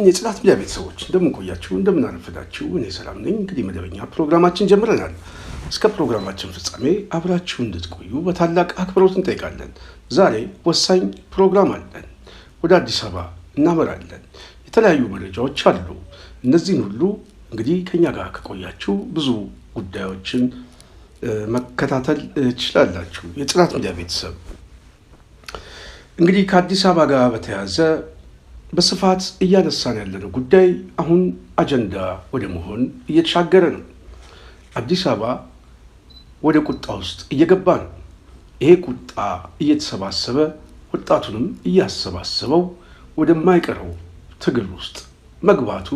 የጽናት ሚዲያ ቤተሰቦች እንደምን ቆያችሁ? እንደምን አረፈዳችሁ? እኔ ሰላም ነኝ። እንግዲህ መደበኛ ፕሮግራማችን ጀምረናል። እስከ ፕሮግራማችን ፍጻሜ አብራችሁ እንድትቆዩ በታላቅ አክብሮት እንጠይቃለን። ዛሬ ወሳኝ ፕሮግራም አለን። ወደ አዲስ አበባ እናመራለን። የተለያዩ መረጃዎች አሉ። እነዚህን ሁሉ እንግዲህ ከኛ ጋር ከቆያችሁ ብዙ ጉዳዮችን መከታተል ትችላላችሁ። የጽናት ሚዲያ ቤተሰብ እንግዲህ ከአዲስ አበባ ጋር በተያያዘ በስፋት እያነሳን ያለነው ጉዳይ አሁን አጀንዳ ወደ መሆን እየተሻገረ ነው። አዲስ አበባ ወደ ቁጣ ውስጥ እየገባ ነው። ይሄ ቁጣ እየተሰባሰበ ወጣቱንም እያሰባሰበው ወደማይቀረው ትግል ውስጥ መግባቱ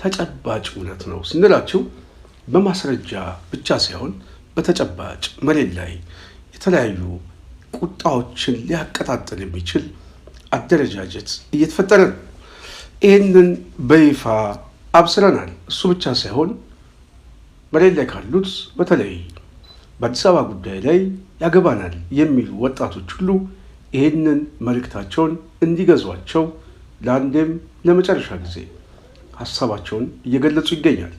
ተጨባጭ እውነት ነው ስንላችሁ በማስረጃ ብቻ ሳይሆን በተጨባጭ መሬት ላይ የተለያዩ ቁጣዎችን ሊያቀጣጥል የሚችል አደረጃጀት እየተፈጠረ ነው። ይህንን በይፋ አብስረናል። እሱ ብቻ ሳይሆን መሬት ላይ ካሉት በተለይ በአዲስ አበባ ጉዳይ ላይ ያገባናል የሚሉ ወጣቶች ሁሉ ይህንን መልእክታቸውን እንዲገዟቸው ለአንዴም ለመጨረሻ ጊዜ ሀሳባቸውን እየገለጹ ይገኛል።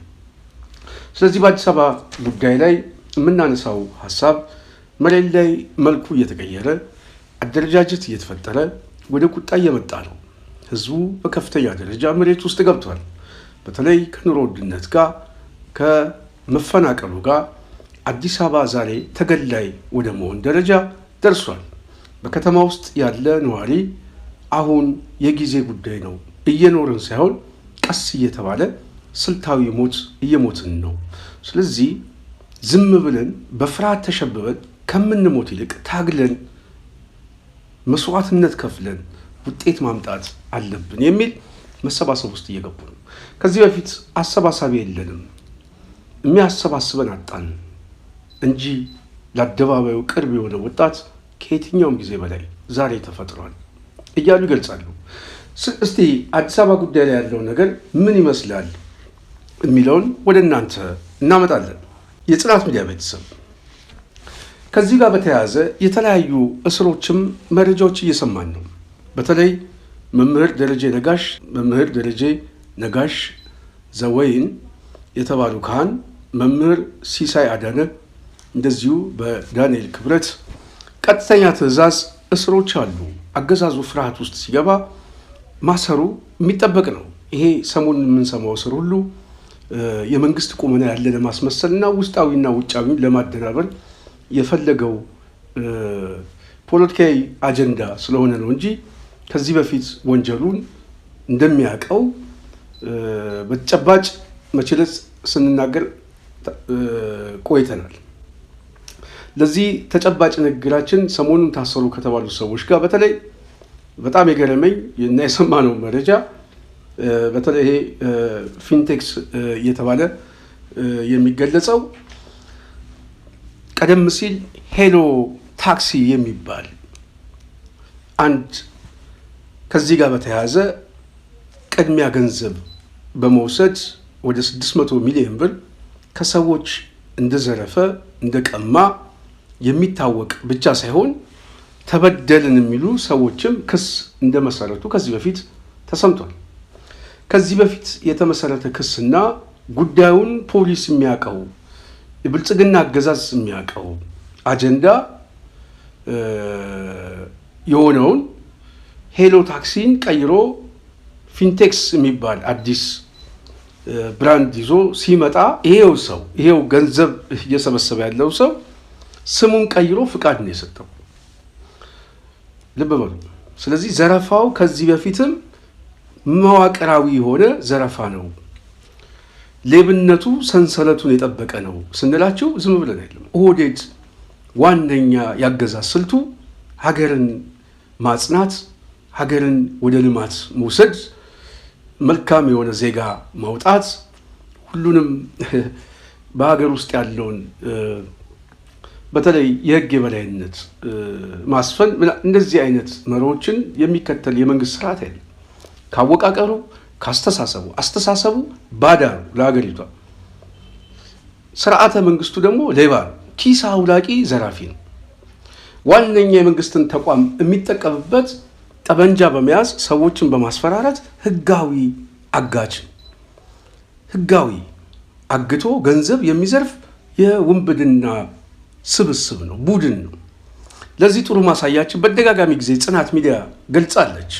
ስለዚህ በአዲስ አበባ ጉዳይ ላይ የምናነሳው ሀሳብ መሬት ላይ መልኩ እየተቀየረ አደረጃጀት እየተፈጠረ ወደ ቁጣ እየመጣ ነው። ህዝቡ በከፍተኛ ደረጃ መሬት ውስጥ ገብቷል። በተለይ ከኑሮ ውድነት ጋር ከመፈናቀሉ ጋር አዲስ አበባ ዛሬ ተገላይ ወደ መሆን ደረጃ ደርሷል። በከተማ ውስጥ ያለ ነዋሪ አሁን የጊዜ ጉዳይ ነው፣ እየኖርን ሳይሆን ቀስ እየተባለ ስልታዊ ሞት እየሞትን ነው። ስለዚህ ዝም ብለን በፍርሃት ተሸብበን ከምንሞት ይልቅ ታግለን መስዋዕትነት ከፍለን ውጤት ማምጣት አለብን የሚል መሰባሰብ ውስጥ እየገቡ ነው። ከዚህ በፊት አሰባሳቢ የለንም፣ የሚያሰባስበን አጣን እንጂ ለአደባባዩ ቅርብ የሆነ ወጣት ከየትኛውም ጊዜ በላይ ዛሬ ተፈጥሯል እያሉ ይገልጻሉ። እስቲ አዲስ አበባ ጉዳይ ላይ ያለው ነገር ምን ይመስላል የሚለውን ወደ እናንተ እናመጣለን። የጽናት ሚዲያ ቤተሰብ ከዚህ ጋር በተያያዘ የተለያዩ እስሮችም መረጃዎች እየሰማን ነው። በተለይ መምህር ደረጀ ነጋሽ ዘወይን የተባሉ ካህን፣ መምህር ሲሳይ አዳነ እንደዚሁ በዳንኤል ክብረት ቀጥተኛ ትዕዛዝ እስሮች አሉ። አገዛዙ ፍርሃት ውስጥ ሲገባ ማሰሩ የሚጠበቅ ነው። ይሄ ሰሞኑን የምንሰማው እስር ሁሉ የመንግስት ቁመና ያለ ለማስመሰል እና ውስጣዊና ውጫዊ ለማደናበር የፈለገው ፖለቲካዊ አጀንዳ ስለሆነ ነው እንጂ ከዚህ በፊት ወንጀሉን እንደሚያውቀው በተጨባጭ መችለጽ ስንናገር ቆይተናል። ለዚህ ተጨባጭ ንግግራችን ሰሞኑን ታሰሩ ከተባሉ ሰዎች ጋር በተለይ በጣም የገረመኝ እና የሰማነው መረጃ በተለይ ይሄ ፊንቴክስ እየተባለ የሚገለጸው ቀደም ሲል ሄሎ ታክሲ የሚባል አንድ ከዚህ ጋር በተያያዘ ቅድሚያ ገንዘብ በመውሰድ ወደ 600 ሚሊዮን ብር ከሰዎች እንደዘረፈ እንደቀማ የሚታወቅ ብቻ ሳይሆን ተበደልን የሚሉ ሰዎችም ክስ እንደመሰረቱ ከዚህ በፊት ተሰምቷል። ከዚህ በፊት የተመሰረተ ክስና ጉዳዩን ፖሊስ የሚያውቀው የብልጽግና አገዛዝ የሚያውቀው አጀንዳ የሆነውን ሄሎ ታክሲን ቀይሮ ፊንቴክስ የሚባል አዲስ ብራንድ ይዞ ሲመጣ ይሄው ገንዘብ እየሰበሰበ ያለው ሰው ስሙን ቀይሮ ፍቃድ ነው የሰጠው። ልብ በሉ። ስለዚህ ዘረፋው ከዚህ በፊትም መዋቅራዊ የሆነ ዘረፋ ነው። ሌብነቱ ሰንሰለቱን የጠበቀ ነው ስንላችሁ ዝም ብለን አይደለም። ኦህዴድ ዋነኛ ያገዛዝ ስልቱ ሀገርን ማጽናት፣ ሀገርን ወደ ልማት መውሰድ፣ መልካም የሆነ ዜጋ ማውጣት፣ ሁሉንም በሀገር ውስጥ ያለውን በተለይ የህግ የበላይነት ማስፈን፣ እንደዚህ አይነት መሪዎችን የሚከተል የመንግስት ስርዓት አይደለም። ካወቃቀሩ አስተሳሰቡ ባዳ ነው ለሀገሪቷ። ስርዓተ መንግስቱ ደግሞ ሌባ ነው፣ ኪስ አውላቂ፣ ዘራፊ ነው። ዋነኛ የመንግስትን ተቋም የሚጠቀምበት ጠበንጃ በመያዝ ሰዎችን በማስፈራራት ህጋዊ አጋች ህጋዊ አግቶ ገንዘብ የሚዘርፍ የውንብድና ስብስብ ነው፣ ቡድን ነው። ለዚህ ጥሩ ማሳያችን በተደጋጋሚ ጊዜ ጽናት ሚዲያ ገልጻለች።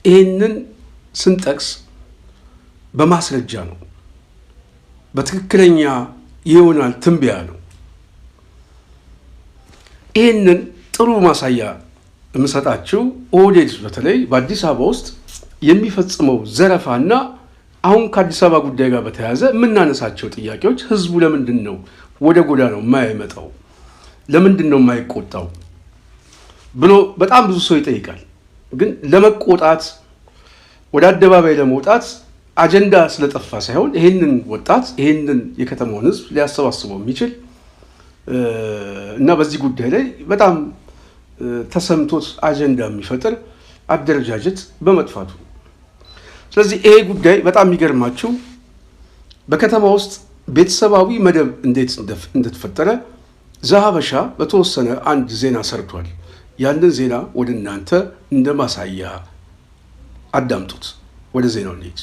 ይህንን ስንጠቅስ በማስረጃ ነው፣ በትክክለኛ ይሆናል ትንበያ ነው። ይህንን ጥሩ ማሳያ የምሰጣችሁ ኦህዴድ በተለይ በአዲስ አበባ ውስጥ የሚፈጽመው ዘረፋና አሁን ከአዲስ አበባ ጉዳይ ጋር በተያያዘ የምናነሳቸው ጥያቄዎች ህዝቡ ለምንድን ነው ወደ ጎዳናው የማይመጣው፣ ለምንድን ነው የማይቆጣው ብሎ በጣም ብዙ ሰው ይጠይቃል። ግን ለመቆጣት ወደ አደባባይ ለመውጣት አጀንዳ ስለጠፋ ሳይሆን ይህንን ወጣት ይህንን የከተማውን ህዝብ ሊያሰባስበው የሚችል እና በዚህ ጉዳይ ላይ በጣም ተሰምቶት አጀንዳ የሚፈጥር አደረጃጀት በመጥፋቱ። ስለዚህ ይሄ ጉዳይ በጣም የሚገርማችሁ በከተማ ውስጥ ቤተሰባዊ መደብ እንዴት እንደተፈጠረ ዘሀበሻ በተወሰነ አንድ ዜና ሰርቷል። ያንን ዜና ወደ እናንተ እንደ ማሳያ አዳምጡት። ወደ ዜናው እንሂድ።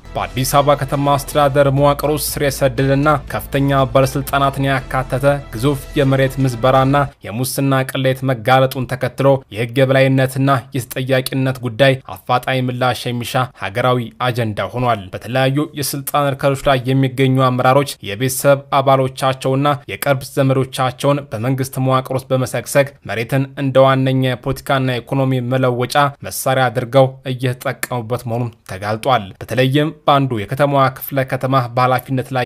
በአዲስ አበባ ከተማ አስተዳደር መዋቅር ውስጥ ስር የሰደደና ከፍተኛ ባለስልጣናትን ያካተተ ግዙፍ የመሬት ምዝበራና የሙስና ቅሌት መጋለጡን ተከትሎ የህግ የበላይነትና የተጠያቂነት ጉዳይ አፋጣኝ ምላሽ የሚሻ ሀገራዊ አጀንዳ ሆኗል። በተለያዩ የስልጣን እርከኖች ላይ የሚገኙ አመራሮች የቤተሰብ አባሎቻቸውና የቅርብ ዘመዶቻቸውን በመንግስት መዋቅር ውስጥ በመሰግሰግ መሬትን እንደ ዋነኛ የፖለቲካና የኢኮኖሚ መለወጫ መሳሪያ አድርገው እየተጠቀሙበት መሆኑን ተጋልጧል። በተለይም በአንዱ የከተማዋ ክፍለ ከተማ በኃላፊነት ላይ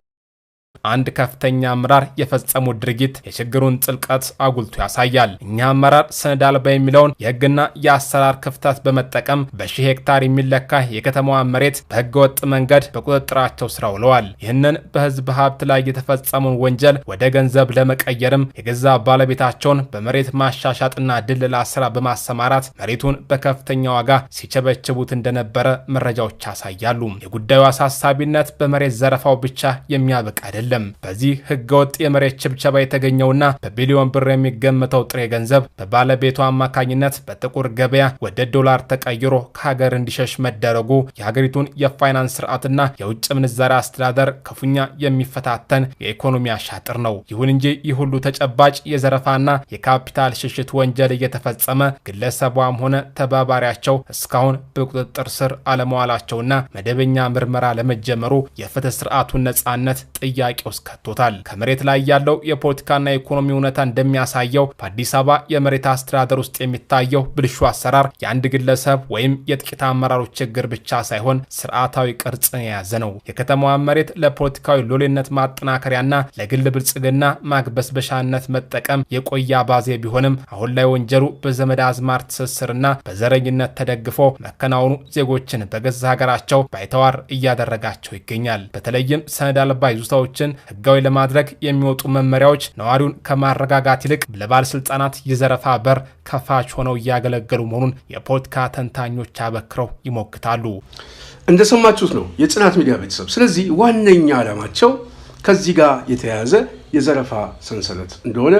አንድ ከፍተኛ አመራር የፈጸሙት ድርጊት የችግሩን ጥልቀት አጉልቶ ያሳያል። እኛ አመራር ሰነድ አልባ የሚለውን የህግና የአሰራር ክፍተት በመጠቀም በሺህ ሄክታር የሚለካ የከተማዋ መሬት በህገወጥ መንገድ በቁጥጥራቸው ስር ውለዋል። ይህንን በህዝብ ሀብት ላይ የተፈጸመውን ወንጀል ወደ ገንዘብ ለመቀየርም የገዛ ባለቤታቸውን በመሬት ማሻሻጥና ድለላ ስራ በማሰማራት መሬቱን በከፍተኛ ዋጋ ሲቸበችቡት እንደነበረ መረጃዎች ያሳያሉ። የጉዳዩ አሳሳቢነት በመሬት ዘረፋው ብቻ የሚያበቃ አይደለም። በዚህ ህገወጥ የመሬት ችብቸባ የተገኘውና በቢሊዮን ብር የሚገመተው ጥሬ ገንዘብ በባለቤቱ አማካኝነት በጥቁር ገበያ ወደ ዶላር ተቀይሮ ከሀገር እንዲሸሽ መደረጉ የሀገሪቱን የፋይናንስ ስርዓትና የውጭ ምንዛሪ አስተዳደር ክፉኛ የሚፈታተን የኢኮኖሚ አሻጥር ነው። ይሁን እንጂ ይህ ሁሉ ተጨባጭ የዘረፋና የካፒታል ሽሽት ወንጀል እየተፈጸመ ግለሰቧም ሆነ ተባባሪያቸው እስካሁን በቁጥጥር ስር አለመዋላቸውና መደበኛ ምርመራ ለመጀመሩ የፍትህ ስርዓቱን ነጻነት ጥያቄ ውስጥ ከቶታል። ከመሬት ላይ ያለው የፖለቲካና የኢኮኖሚ እውነታ እንደሚያሳየው በአዲስ አበባ የመሬት አስተዳደር ውስጥ የሚታየው ብልሹ አሰራር የአንድ ግለሰብ ወይም የጥቂት አመራሮች ችግር ብቻ ሳይሆን ስርዓታዊ ቅርጽን የያዘ ነው። የከተማዋ መሬት ለፖለቲካዊ ሎሌነት ማጠናከሪያና ለግል ብልጽግና ማግበስበሻነት መጠቀም የቆየ አባዜ ቢሆንም አሁን ላይ ወንጀሉ በዘመድ አዝማር ትስስርና በዘረኝነት ተደግፎ መከናወኑ ዜጎችን በገዛ ሀገራቸው ባይተዋር እያደረጋቸው ይገኛል። በተለይም ሰነድ አልባ ይዞታዎችን ህጋዊ ለማድረግ የሚወጡ መመሪያዎች ነዋሪውን ከማረጋጋት ይልቅ ለባለስልጣናት የዘረፋ በር ከፋች ሆነው እያገለገሉ መሆኑን የፖለቲካ ተንታኞች አበክረው ይሞግታሉ። እንደሰማችሁት ነው የጽናት ሚዲያ ቤተሰብ። ስለዚህ ዋነኛ ዓላማቸው ከዚህ ጋር የተያያዘ የዘረፋ ሰንሰለት እንደሆነ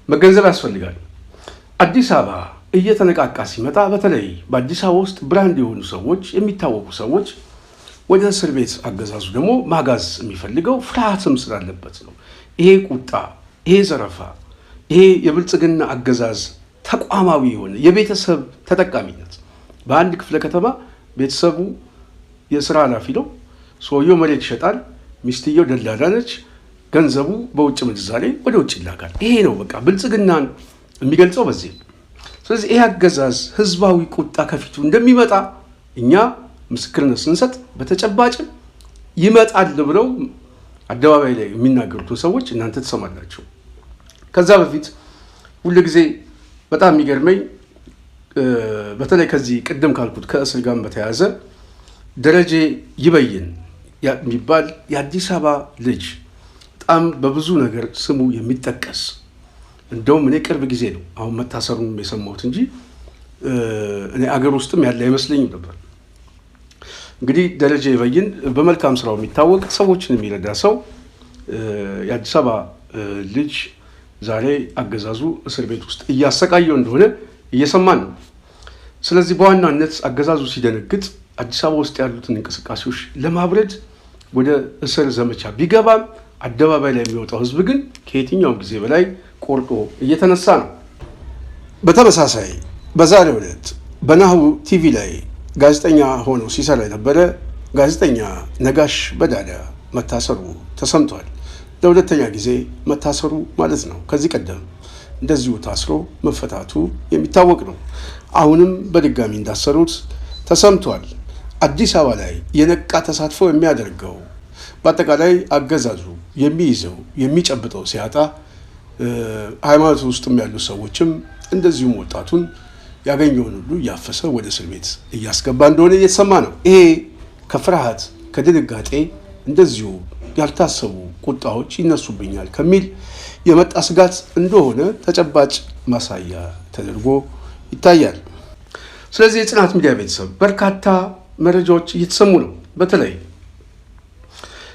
መገንዘብ ያስፈልጋል። አዲስ አበባ እየተነቃቃ ሲመጣ በተለይ በአዲስ አበባ ውስጥ ብራንድ የሆኑ ሰዎች፣ የሚታወቁ ሰዎች ወደ እስር ቤት አገዛዙ ደግሞ ማጋዝ የሚፈልገው ፍርሃትም ስላለበት ነው። ይሄ ቁጣ፣ ይሄ ዘረፋ፣ ይሄ የብልጽግና አገዛዝ ተቋማዊ የሆነ የቤተሰብ ተጠቃሚነት። በአንድ ክፍለ ከተማ ቤተሰቡ የስራ ኃላፊ ነው። ሰውየው መሬት ይሸጣል፣ ሚስትየው ደላላ ነች። ገንዘቡ በውጭ ምንዛሬ ወደ ውጭ ይላካል። ይሄ ነው በቃ ብልጽግናን የሚገልጸው በዚህ። ስለዚህ ይሄ አገዛዝ ህዝባዊ ቁጣ ከፊቱ እንደሚመጣ እኛ ምስክርነት ስንሰጥ በተጨባጭ ይመጣል ብለው አደባባይ ላይ የሚናገሩትን ሰዎች እናንተ ትሰማላችሁ። ከዛ በፊት ሁሉ ጊዜ በጣም የሚገርመኝ በተለይ ከዚህ ቅድም ካልኩት ከእስር ጋር በተያያዘ ደረጀ ይበይን የሚባል የአዲስ አበባ ልጅ በጣም በብዙ ነገር ስሙ የሚጠቀስ እንደውም እኔ ቅርብ ጊዜ ነው አሁን መታሰሩን የሰማሁት እንጂ እኔ አገር ውስጥም ያለ አይመስለኝም ነበር። እንግዲህ ደረጀ ይበይን በመልካም ስራው የሚታወቅ ሰዎችን የሚረዳ ሰው የአዲስ አበባ ልጅ ዛሬ አገዛዙ እስር ቤት ውስጥ እያሰቃየው እንደሆነ እየሰማን ነው። ስለዚህ በዋናነት አገዛዙ ሲደነግጥ አዲስ አበባ ውስጥ ያሉትን እንቅስቃሴዎች ለማብረድ ወደ እስር ዘመቻ ቢገባም አደባባይ ላይ የሚወጣው ህዝብ ግን ከየትኛውም ጊዜ በላይ ቆርጦ እየተነሳ ነው። በተመሳሳይ በዛሬው ዕለት በናሁ ቲቪ ላይ ጋዜጠኛ ሆኖ ሲሰራ የነበረ ጋዜጠኛ ነጋሽ በዳዳ መታሰሩ ተሰምቷል። ለሁለተኛ ጊዜ መታሰሩ ማለት ነው። ከዚህ ቀደም እንደዚሁ ታስሮ መፈታቱ የሚታወቅ ነው። አሁንም በድጋሚ እንዳሰሩት ተሰምቷል። አዲስ አበባ ላይ የነቃ ተሳትፎ የሚያደርገው በአጠቃላይ አገዛዙ የሚይዘው የሚጨብጠው ሲያጣ ሃይማኖት ውስጥም ያሉ ሰዎችም እንደዚሁም ወጣቱን ያገኘውን ሁሉ እያፈሰ ወደ እስር ቤት እያስገባ እንደሆነ እየተሰማ ነው። ይሄ ከፍርሃት ከድንጋጤ እንደዚሁ ያልታሰቡ ቁጣዎች ይነሱብኛል ከሚል የመጣ ስጋት እንደሆነ ተጨባጭ ማሳያ ተደርጎ ይታያል። ስለዚህ የጽናት ሚዲያ ቤተሰብ በርካታ መረጃዎች እየተሰሙ ነው። በተለይ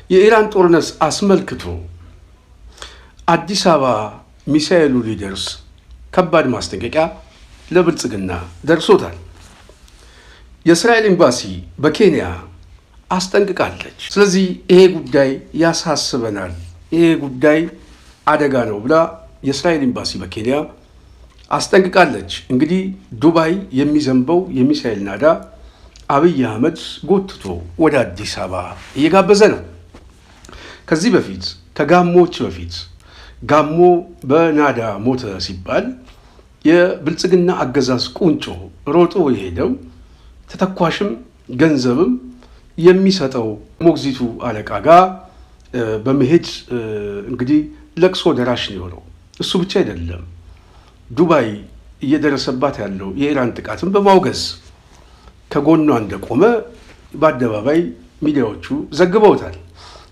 የኢራን ጦርነት አስመልክቶ አዲስ አበባ ሚሳኤሉ ሊደርስ ከባድ ማስጠንቀቂያ ለብልጽግና ደርሶታል። የእስራኤል ኤምባሲ በኬንያ አስጠንቅቃለች። ስለዚህ ይሄ ጉዳይ ያሳስበናል፣ ይሄ ጉዳይ አደጋ ነው ብላ የእስራኤል ኤምባሲ በኬንያ አስጠንቅቃለች። እንግዲህ ዱባይ የሚዘንበው የሚሳኤል ናዳ አብይ አህመድ ጎትቶ ወደ አዲስ አበባ እየጋበዘ ነው። ከዚህ በፊት ከጋሞች በፊት ጋሞ በናዳ ሞተ ሲባል የብልጽግና አገዛዝ ቁንጮ ሮጦ የሄደው ተተኳሽም ገንዘብም የሚሰጠው ሞግዚቱ አለቃ ጋር በመሄድ እንግዲህ ለቅሶ ደራሽ ነው የሆነው። እሱ ብቻ አይደለም፣ ዱባይ እየደረሰባት ያለው የኢራን ጥቃትን በማውገዝ ከጎኗ እንደቆመ በአደባባይ ሚዲያዎቹ ዘግበውታል።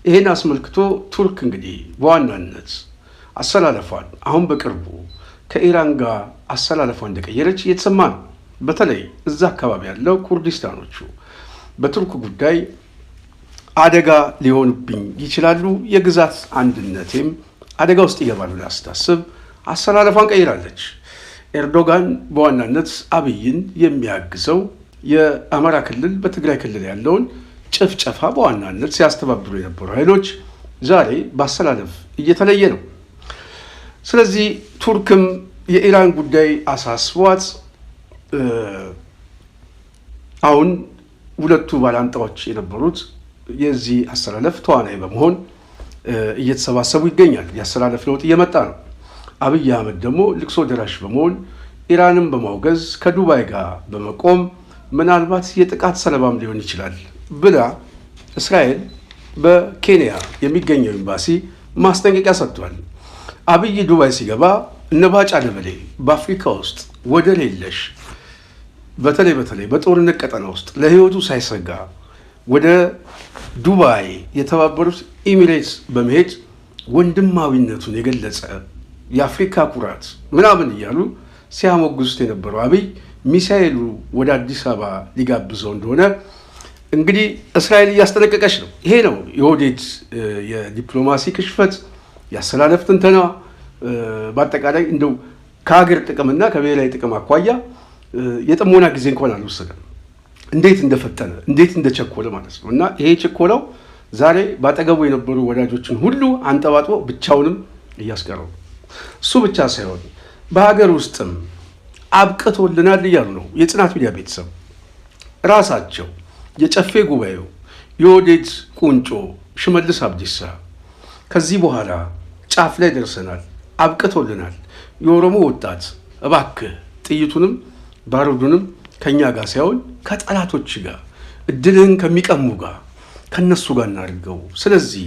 ይሄን አስመልክቶ ቱርክ እንግዲህ በዋናነት አሰላለፏን አሁን በቅርቡ ከኢራን ጋር አሰላለፏን እንደቀየረች እየተሰማ ነው። በተለይ እዛ አካባቢ ያለው ኩርዲስታኖቹ በቱርክ ጉዳይ አደጋ ሊሆኑብኝ ይችላሉ፣ የግዛት አንድነቴም አደጋ ውስጥ ይገባሉ ላስታስብ አሰላለፏን ቀይራለች። ኤርዶጋን በዋናነት አብይን የሚያግዘው የአማራ ክልል በትግራይ ክልል ያለውን ጭፍጨፋ በዋናነት ሲያስተባብሩ የነበሩ ኃይሎች ዛሬ በአሰላለፍ እየተለየ ነው። ስለዚህ ቱርክም የኢራን ጉዳይ አሳስቧት አሁን ሁለቱ ባላንጣዎች የነበሩት የዚህ አሰላለፍ ተዋናይ በመሆን እየተሰባሰቡ ይገኛል። የአሰላለፍ ለውጥ እየመጣ ነው። አብይ አህመድ ደግሞ ልቅሶ ደራሽ በመሆን ኢራንን በማውገዝ ከዱባይ ጋር በመቆም ምናልባት የጥቃት ሰለባም ሊሆን ይችላል ብላ እስራኤል በኬንያ የሚገኘው ኤምባሲ ማስጠንቀቂያ ሰጥቷል። አብይ ዱባይ ሲገባ እነ ባጫ ደበሌ በአፍሪካ ውስጥ ወደር የለሽ በተለይ በጦርነት ቀጠና ውስጥ ለሕይወቱ ሳይሰጋ ወደ ዱባይ የተባበሩት ኤሚሬትስ በመሄድ ወንድማዊነቱን የገለጸ የአፍሪካ ኩራት ምናምን እያሉ ሲያሞግዙት የነበረው አብይ ሚሳኤሉ ወደ አዲስ አበባ ሊጋብዘው እንደሆነ እንግዲህ እስራኤል እያስጠነቀቀች ነው። ይሄ ነው የኦህዴድ የዲፕሎማሲ ክሽፈት፣ ያሰላለፍ ትንተና። በአጠቃላይ እንደው ከሀገር ጥቅምና ከብሔራዊ ጥቅም አኳያ የጥሞና ጊዜ እንኳን አልወሰደም። እንዴት እንደፈጠነ እንዴት እንደቸኮለ ማለት ነው። እና ይሄ ችኮላው ዛሬ ባጠገቡ የነበሩ ወዳጆችን ሁሉ አንጠባጥቦ ብቻውንም እያስቀረው፣ እሱ ብቻ ሳይሆን በሀገር ውስጥም አብቅቶልናል እያሉ ነው የጽናት ሚዲያ ቤተሰብ ራሳቸው። የጨፌ ጉባኤው የኦህዴድ ቁንጮ ሽመልስ አብዲሳ ከዚህ በኋላ ጫፍ ላይ ደርሰናል፣ አብቅቶልናል፣ የኦሮሞ ወጣት እባክህ ጥይቱንም ባሩዱንም ከኛ ጋር ሳይሆን ከጠላቶች ጋር እድልህን ከሚቀሙ ጋር ከነሱ ጋር እናድርገው። ስለዚህ